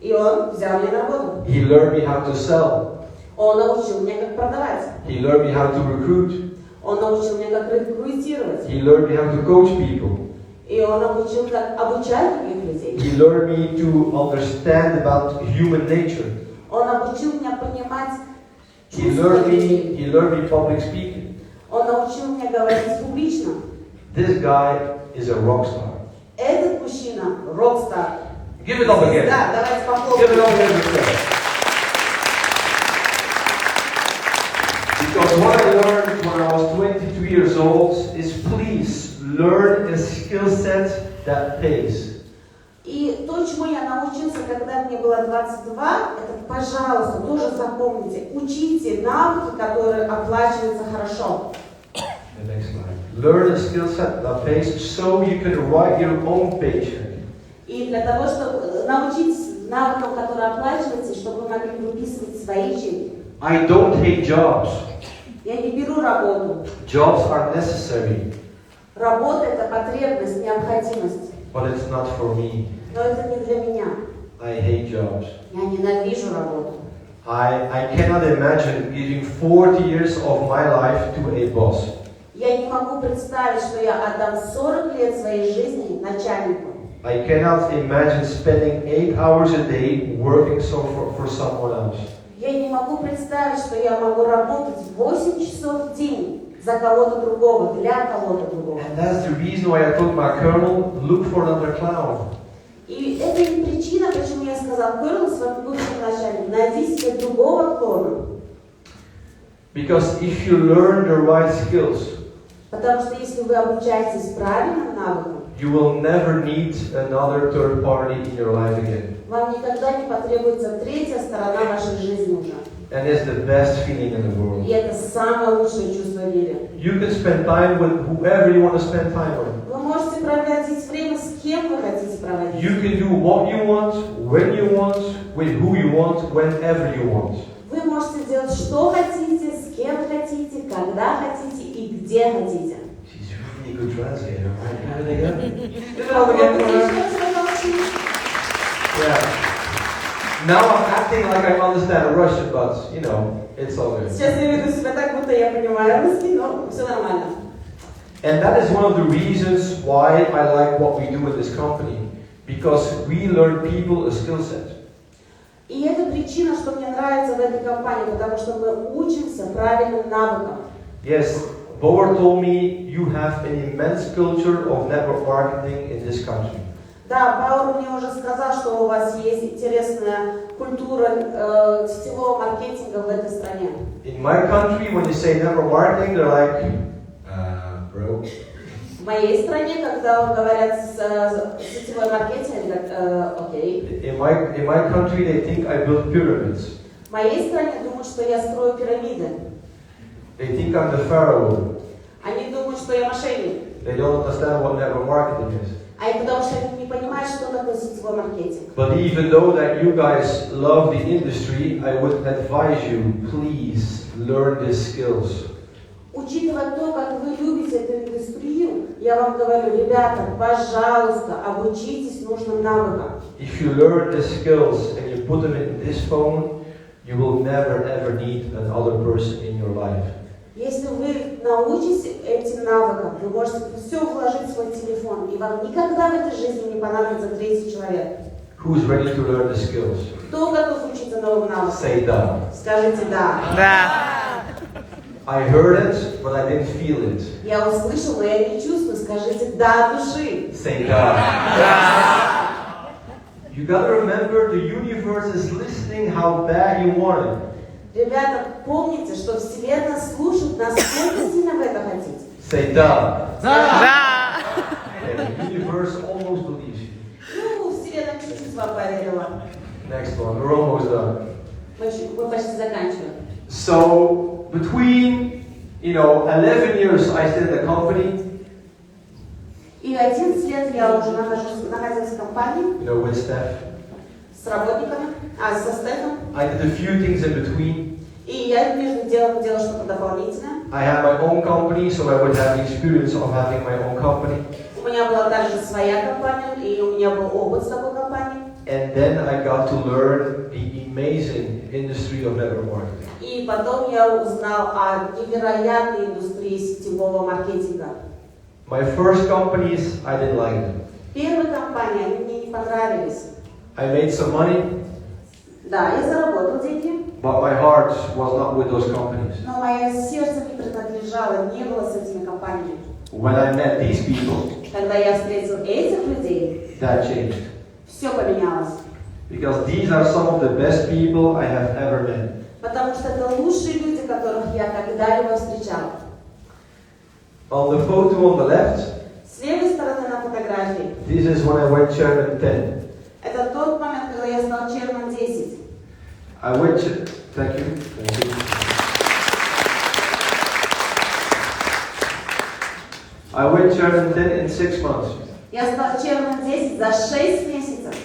И он взял меня на работу. He learned me how to sell. Он научил меня, как продавать. He learned me how to recruit. Он научил меня, как рекрутировать. He learned me how to coach people. И он научил, как обучать других людей. He learned me to understand about human nature. Он обучил меня понимать He чувства людей. learned me public speaking. Он научил меня говорить публично. This guy is a rock star. Этот мужчина рок-стар. Give it up again. Да, давайте Give it похлопаем. up again. Because what I learned when I was 22 years old is please learn a skill set that pays. И то, чему я научился, когда мне было 22, это, пожалуйста, тоже запомните, учите навыки, которые оплачиваются хорошо. The next slide. Learn a skill set that pays so you can write your own paycheck. И для того, чтобы научитесь навыкам, которые оплачиваются, чтобы вы могли выписывать свои чеки. I don't hate jobs. Я не беру работу. Jobs are necessary, Работа – это потребность, необходимость. but it's not for me. Но это не для меня. I hate jobs. Я ненавижу работу. I cannot imagine giving 40 years of my life to a boss. Я не могу представить, что я отдам 40 лет своей жизни начальнику. I cannot imagine spending 8 hours a day working for someone else. Я не могу представить, что я могу работать 8 часов в день за кого-то другого, для кого-то другого. And that's the reason why I told my colonel, look for another clown. И это не причина, почему я сказал Кэрлу, своему бывшему начальнику, найди себе другого клона. Because if you learn the right skills, Потому что если вы обучаетесь правильным навыкам, you will never need another third party in your life again. вам никогда не потребуется третья сторона вашей жизни уже. And it's the best feeling in the world. И это самое лучшее чувство в мире. You can spend time with whoever you want to spend time with. Вы можете проводить время с кем вы хотите проводить. You can do what you want, when you want, with who you want, whenever you want. Вы можете делать что хотите, с кем хотите, когда хотите и где хотите. She's a really good translator, right? Give it up again for her. Yeah. Now I'm acting like I understand Russian, but you know, it's all good. Сейчас я веду себя так, будто я понимаю русский, но все нормально. And that is one of the reasons why I like what we do in this company, because we learn people a skill set. И это причина, что мне нравится в этой компании, потому что мы учимся правильным навыкам. Yes, Boer told me you have an immense culture of network marketing in this country. Да, Бауэр мне уже сказал, что у вас есть интересная культура сетевого маркетинга в этой стране. In my country, when you say network marketing, they're like, bro. В моей стране, когда говорят сетевой маркетинг, они говорят, окей. In my country, they think I build pyramids. В моей стране думают, что я строю пирамиды. They think I'm the pharaoh. Они думают, что я мошенник. They don't understand what network marketing is. А это потому что они не понимают, что такое сетевой маркетинг. But even though that you guys love the industry, I would advise you, please learn these skills. Учитывая то, как вы любите эту индустрию, я вам говорю, ребята, пожалуйста, обучитесь нужным навыкам. If you learn the skills and you put them in this phone, you will never ever need another person in your life. Если вы научитесь этим навыкам, вы можете все вложить в свой телефон, и вам никогда в этой жизни не понадобится третий человек. Who's ready to learn the skills? Кто готов учиться новым навыкам? Say да. Скажите да. Да. I heard it, but I didn't feel it. Я услышал, но я не чувствую. Скажите да от души. Say да. You gotta remember the universe is listening how bad you want it. Ребята, помните, что Вселенная слушает, насколько сильно вы это хотите. Say да. Да. And the universe almost believes you. Ну, Вселенная чуть-чуть вам поверила. Next one, we're almost done. Мы почти заканчиваем. So between 11 years I stayed in the company. И 11 лет я уже находилась в компании With Steph. с работниками, со Стефом. I did a few things in between. И я между делом делала что-то дополнительное. I had my own company, so I would have the experience of having my own company. У меня была также своя компания, и у меня был опыт с такой компанией. And then I got to learn the amazing industry of network marketing. И потом я узнал о невероятной индустрии сетевого маркетинга. My first companies, I didn't like them. Первые компании, они мне не понравились. I made some money, Да, я заработал деньги, but my heart was not with those companies. но мое сердце не принадлежало, не было с этими компаниями. When I met these people, Когда я встретил этих людей, that changed. все поменялось. Because these are some of the best people I have ever met. Потому что это лучшие люди, которых я когда-либо встречал. On the photo on the left, С левой стороны на фотографии, this is when I went chairman 10. это тот момент, когда я стал chairman 10. I went thank you. Thank you. I went chairman 10 in 6 months. Я стал chairman 10 за 6 месяцев.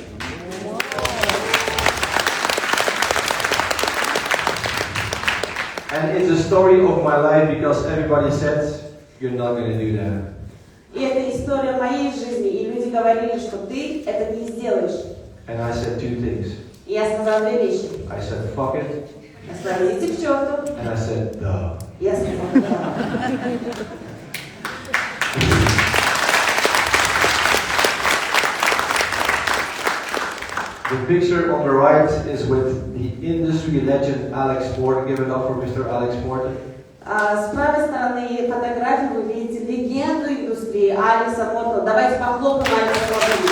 And it's a story of my life because everybody says, you're not going to do that. И это история моей жизни, и люди говорили, что ты это не сделаешь. And I said two things. И я сказала две вещи. I said, fuck it. Я сказала, идите к черту. And I said, duh. Я сказала, да. The picture on the right is with the industry legend Alex Morton. Give it up for Mr. Alex Morton. С правой стороны фотографии вы видите легенду индустрии Алекса Мортона. Давайте похлопаем Алекса Мортона.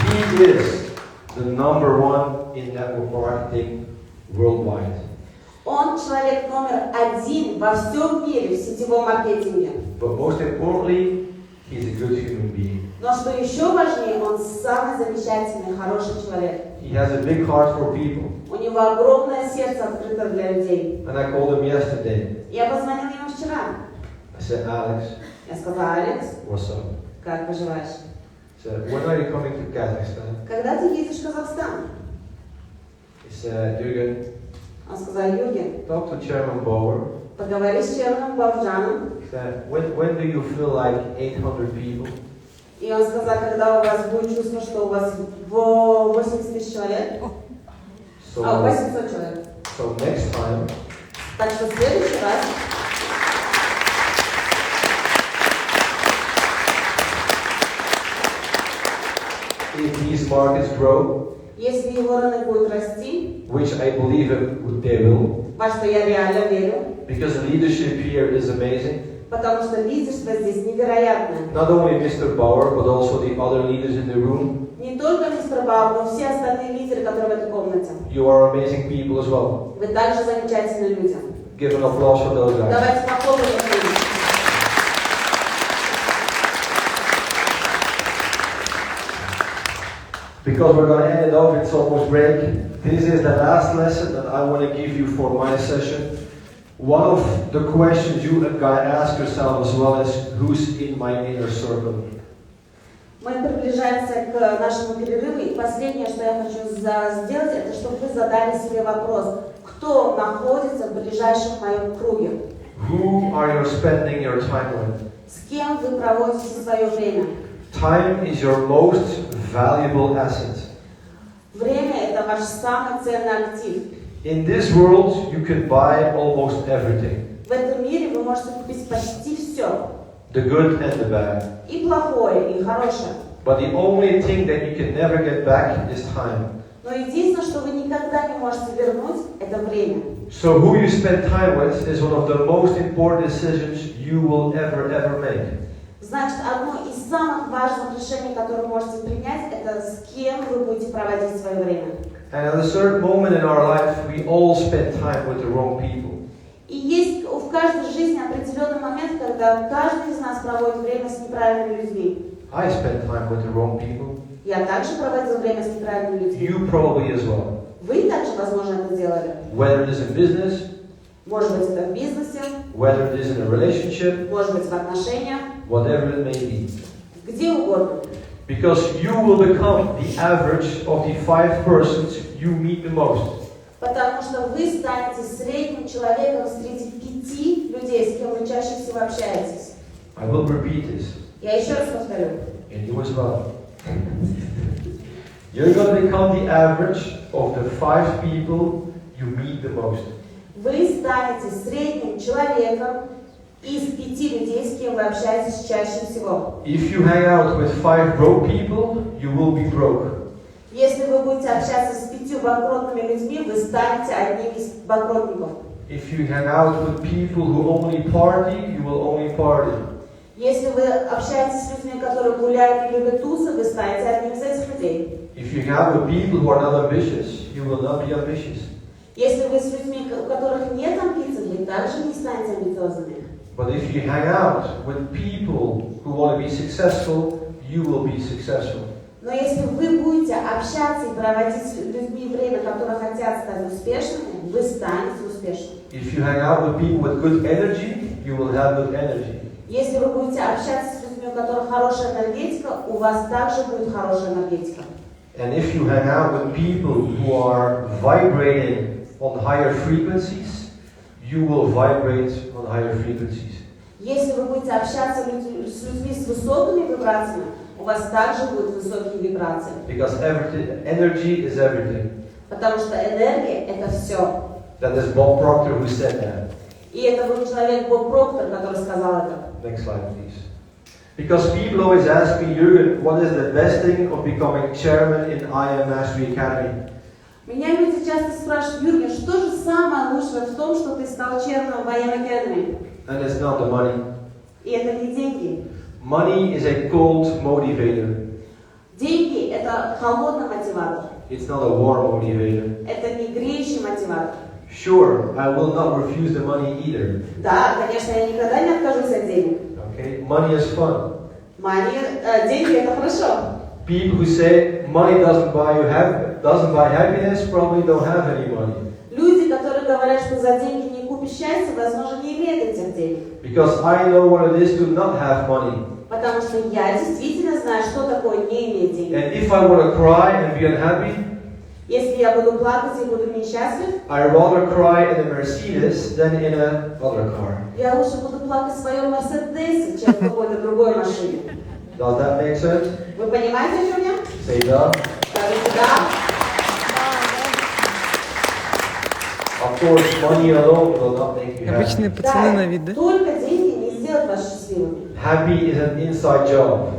He is the number one in network marketing worldwide. Он человек номер 1 во всем мире в сетевом маркетинге. But most importantly, he's a good human being. Но что еще важнее, он самый замечательный, хороший человек. He has a big heart for people. У него огромное сердце открыто для людей. And I called him yesterday. Я позвонила ему вчера. I said, Alex, Я сказала, Алекс, what's up? как поживаешь? He said, when are you coming to Kazakhstan? Когда ты едешь в Казахстан? He said, Jürgen, Он сказал, Юрген, talk to Chairman Bauer. поговори с Черным Баурджаном. He said, when do you feel like 800 people? И он сказал, когда у вас будет чувство, что у вас 80 тысяч человек, So, 800 человек. so next time, Так что в следующий раз, if these markets grow, если его рынок будет расти, which I believe they will, во что я реально верю, because the leadership here is amazing. потому что лидерство здесь невероятное. Not only Mr. Bauer, but also the other leaders in the room. Не только мистер Бауэр, но все остальные лидеры, которые в этой комнате. You are amazing people as well. Вы также замечательные люди. Give an applause for those guys. Давайте похлопаем им. Because we're going to end it off, it's almost break. This is the last lesson that I want to give you for my session. One of the questions you gotta ask yourself as well is, who's in my inner circle? Мы приближаемся к нашему перерыву, и последнее, что я хочу сделать, это чтобы вы задали себе вопрос, кто находится в ближайшем моем круге? Who are you spending your time with? С кем вы проводите свое время? Time is your most valuable asset. Время – это ваш самый ценный актив. In this world, you can buy almost everything. В этом мире вы можете купить почти все. The good and the bad. И плохое, и хорошее. But the only thing that you can never get back is time. Но единственное, что вы никогда не можете вернуть, это время. So who you spend time with is one of the most important decisions you will ever make. Значит, одно из самых важных решений, которое вы можете принять, это с кем вы будете проводить свое время. And at a certain moment in our life, we all spend time with the wrong people. И есть в каждой жизни определенный момент, когда каждый из нас проводит время с неправильными людьми. I spend time with the wrong people. Я также проводил время с неправильными людьми. You probably as well. Вы также, возможно, это делали. Whether it is in business, Может быть, это в бизнесе, whether it is in a relationship, может быть, в отношениях, whatever it may be. где угодно. Because you will become the average of the 5 persons you meet the most. Потому что вы станете средним человеком среди 5 людей, с кем вы чаще всего общаетесь. I will repeat this. Я еще раз повторю. And you as well. You're going to become the average of the 5 people you meet the most. Вы станете средним человеком из 5 людей, с кем вы общаетесь чаще всего. If you hang out with 5 broke people, you will be broke. Если вы будете общаться с 5 банкротными людьми, вы станете одним из банкротников. If you hang out with people who only party, you will only party. Если вы общаетесь с людьми, которые гуляют и любят тусы, вы станете одним из этих людей. If you hang out with people who are not ambitious, you will not be ambitious. Если вы с людьми, у которых нет амбиций, вы также не станете амбициозными. But if you hang out with people who want to be successful, you will be successful. Но если вы будете общаться и проводить с людьми время, которые хотят стать успешными, вы станете успешными. If you hang out with people with good energy, you will have good energy. Если вы будете общаться с людьми, у которых хорошая энергетика, у вас также будет хорошая энергетика. And if you hang out with people who are vibrating on higher frequencies, you will vibrate on higher frequencies. Если вы будете общаться с людьми с высокими вибрациями, у вас также будут высокие вибрации. Because energy is everything. Потому что энергия – это все. That is Bob Proctor who said that. И это был человек Боб Проктор, который сказал это. Next slide, please. Because people always ask me, Jürgen, what is the best thing of becoming chairman in IM Mastery Academy? Меня люди часто спрашивают: Юрген, что же самое лучшее в том, что ты стал членом военной академии? And it's not the money. И это не деньги. Money is a cold motivator. Деньги – это холодный мотиватор. It's not a warm motivator. Это не греющий мотиватор. Sure, I will not refuse the money either. Да, конечно, я никогда не откажусь от денег. Okay, money is fun. Деньги – это хорошо. People who say money doesn't buy happiness probably don't have any money. Люди, которые говорят, что за деньги не купишь счастье, возможно, не имеют этих денег. Because I know what it is to not have money. Потому что я действительно знаю, что такое не иметь денег. And if I want to cry and be unhappy, Если я буду плакать и буду несчастлив, I rather cry in a Mercedes than in a other car. я лучше буду плакать в своем Мерседесе, чем в какой-то другой машине. Does that make sense? Вы понимаете, о чем я? Say да. Скажите да. Of course, money alone will not make you happy. Обычные пацаны на вид, да? Только деньги не сделают вас счастливыми. Happy is an inside job.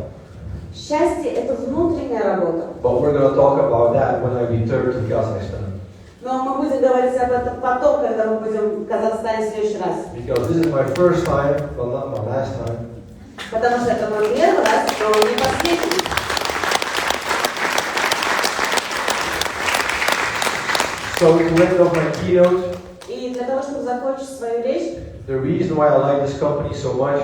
Счастье – это внутренняя работа. But we're going to talk about that when I return to Kazakhstan. Но мы будем говорить об этом потом, когда мы будем в Казахстане в следующий раз. Because this is my first time, well not my last time. Потому что это мой первый раз, но не последний. So to end off my keynote, И для того, чтобы закончить свою речь, the reason why I like this company so much,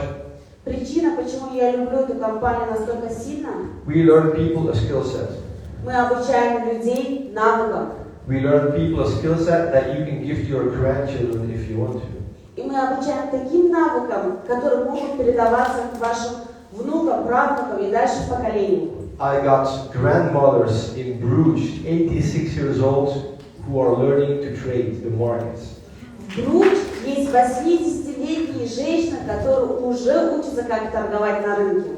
причина, почему я люблю эту компанию настолько сильно, we learn people a skill set. мы обучаем людей навыкам. We learn people a skill set that you can give to your grandchildren if you want to. И мы обучаем таким навыкам, которые могут передаваться к вашим внукам, правнукам и дальше в поколение. I got grandmothers in Bruges, 86 years old, who are learning to trade the markets. В Брудж есть 80-летние женщины, которые уже учатся, как торговать на рынке.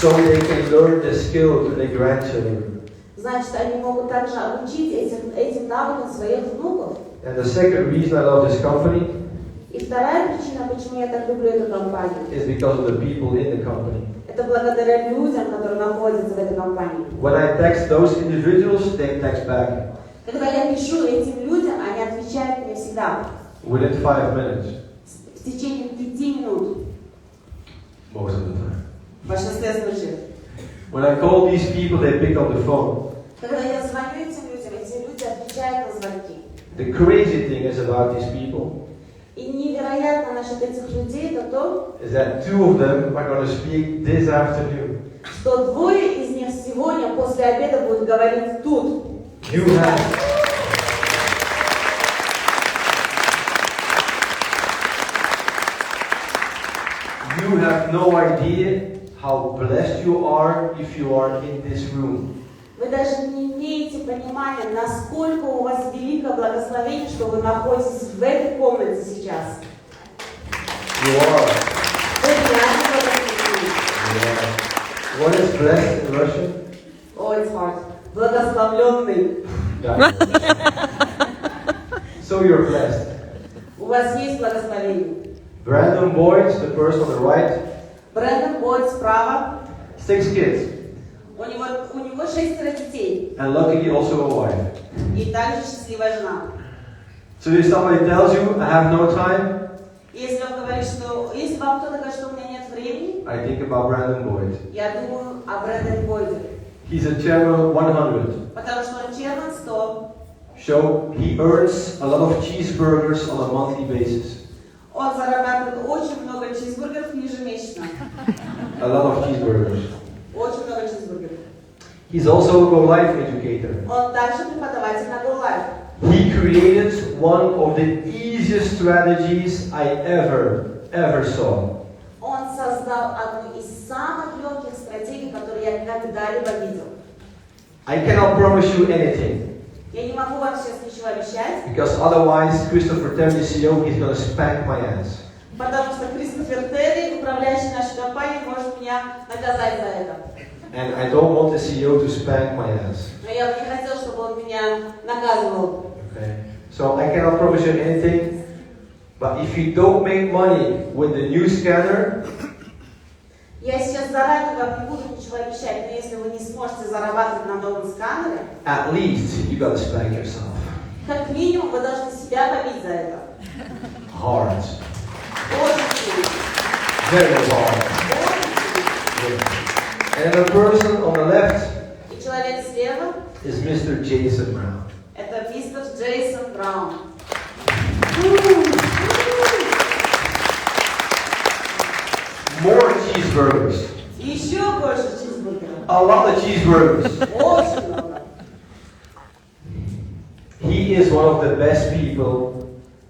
So they can learn the skill to their grandchildren. Значит, они могут также обучить этим навыкам своих внуков. And the second reason I love this company И вторая причина, почему я так люблю эту компанию, is because of the people in the company. это благодаря людям, которые находятся в этой компании. When I text those individuals, they text back Когда я пишу этим людям, они отвечают мне всегда within 5 minutes, в течение 5 минут, most of the time. в большинстве случаев. When I call these people, they pick up the phone. Когда я звоню этим людям, эти люди отвечают на звонки. The crazy thing is about these people И невероятно насчет этих людей это то, is that 2 of them are going to speak this afternoon. что 2 из них сегодня после обеда будут говорить тут. You have no idea how blessed you are if you are in this room. Вы даже не имеете понимания, насколько у вас великое благословение, что вы находитесь в этой комнате сейчас. You are. Вы реально благословены. Yeah. What is blessed in Russian? Oh, it's hard. Благословленный. Yeah. So you're blessed. У вас есть благословение. Brandon Boyd, the person on the right, Брэндон Бойд справа. 6 kids. У него 6 детей. And luckily also a wife. И также счастливая жена. So if somebody tells you, I have no time, Если он говорит, что если вам кто-то говорит, что у меня нет времени, I think about Brandon Boyd. я думаю о Брэндоне Бойде. He's a chairman 100. Потому что он chairman 100. So he earns a lot of cheeseburgers on a monthly basis. Он зарабатывает очень много чизбургеров ежемесячно. A lot of cheeseburgers. Очень много чизбургеров. He's also a Go Life educator. Он также преподаватель на Go Life. He created one of the easiest strategies I ever saw. Он создал одну из самых легких стратегий, которые я когда-либо видел. I cannot promise you anything, Я не могу вам сейчас ничего обещать, because otherwise Christopher Terry, CEO, he's gonna spank my ass. потому что Кристофер Терри, управляющий нашей компанией, может меня наказать за это. And I don't want the CEO to spank my ass. Но я бы не хотела, чтобы он меня наказывал. Okay. So I cannot promise you anything, but if you don't make money with the new scanner, Я сейчас заранее вам не буду ничего обещать, но если вы не сможете зарабатывать на новом сканере, at least you gotta spank yourself. как минимум вы должны себя побить за это. Hard. Очень сильно. Very hard. Очень сильно. And the person on the left И человек слева is Mr. Jason Brown. это мистер Джейсон Браун. More cheeseburgers. Еще больше чизбургеров. A lot of cheeseburgers. Очень много. He is one of the best people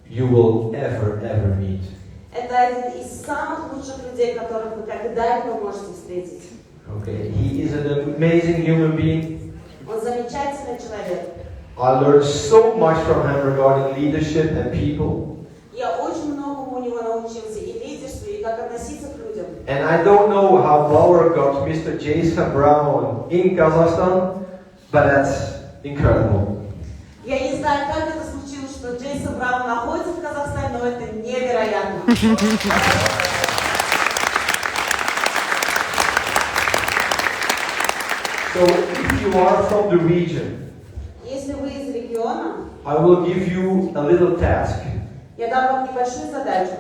you will ever meet. Это один из самых лучших людей, которых вы когда-либо можете встретить. Okay, he is an amazing human being. Он замечательный человек. I learned so much from him regarding leadership and people. Я очень многому у него научился и лидерству, и как относиться к людям. And I don't know how Bauer got Mr. Jason Brown in Kazakhstan, but that's incredible. Я не знаю, как это случилось, что Джейсон Браун находится в Казахстане, но это невероятно. So if you are from the region, Если вы из региона, I will give you a little task. я дам вам небольшую задачу.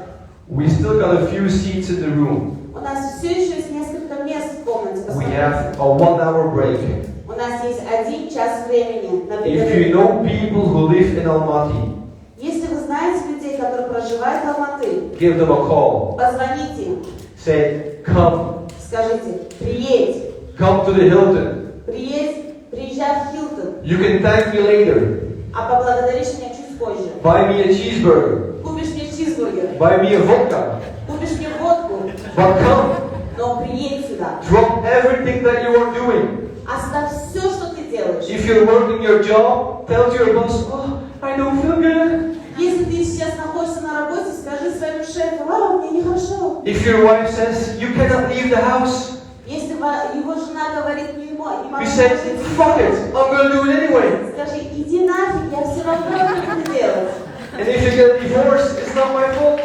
We still got a few seats in the room. У нас все еще есть несколько мест в комнате. We have a 1 hour break. У нас есть 1 час времени на If перерыв. you know people who live in Almaty, Если вы знаете людей, которые проживают в Алматы, give them a call. позвоните им, Say, come. скажите, приедь, Come to the Hilton. приезжай в Хилтон, You can thank me later. а поблагодаришь меня чуть позже. Buy me a cheeseburger. Купишь мне чизбургер, Buy me a vodka. купишь мне водку, But come. но приедь сюда. Drop everything that you are doing. Оставь все, что ты делаешь. If you're working your job, tell to your boss, oh, I don't feel good. Если ты сейчас находишься на работе, скажи своему шефу, мне нехорошо. If your wife says, you cannot leave the house, Если его жена говорит, не могу you say, fuck it, I'm going to do it anyway. скажи, иди нафиг, я все равно буду делать. And if you get a divorce, it's not my fault.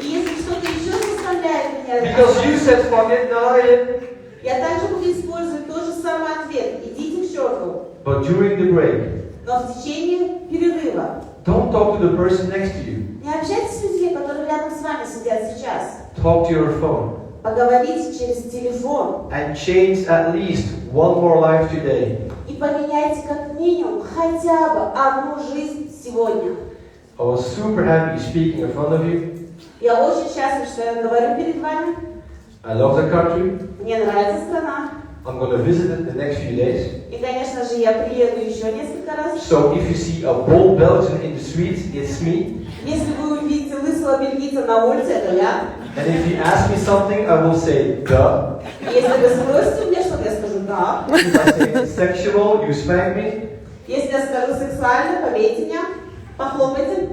И если что-то еще заставляет меня, Because you said fuck it, not I did. я также буду использовать тот же самый ответ. Идите в черту. But during the break, Но в течение перерыва don't talk to the person next to you. не общайтесь с людьми, которые рядом с вами сидят сейчас. Talk to your phone. Поговорите через телефон. And change at least one more life today. И поменяйте как минимум хотя бы одну жизнь сегодня. I was super happy speaking in front of you. Я очень счастлива, что я говорю перед вами. I love the country. Мне нравится страна. I'm going to visit it the next few days. И, конечно же, я приеду еще несколько раз. So if you see a bold Belgian in the streets, it's me. Если вы увидите лысого бельгийца на улице, это я. And if you ask me something, I will say, duh. Если вы спросите у меня что-то, я скажу да. Ага. If I say sexual, you spank me. Если я скажу сексуально, побейте меня, похлопайте.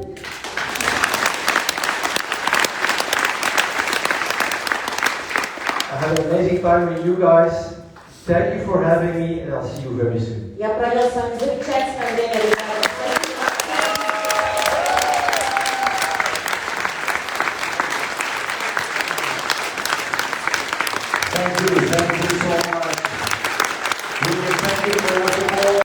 I had an amazing time with you guys. Thank you for having me, and I'll see you very soon. Я провел с вами замечательное время, ребята. Thank you.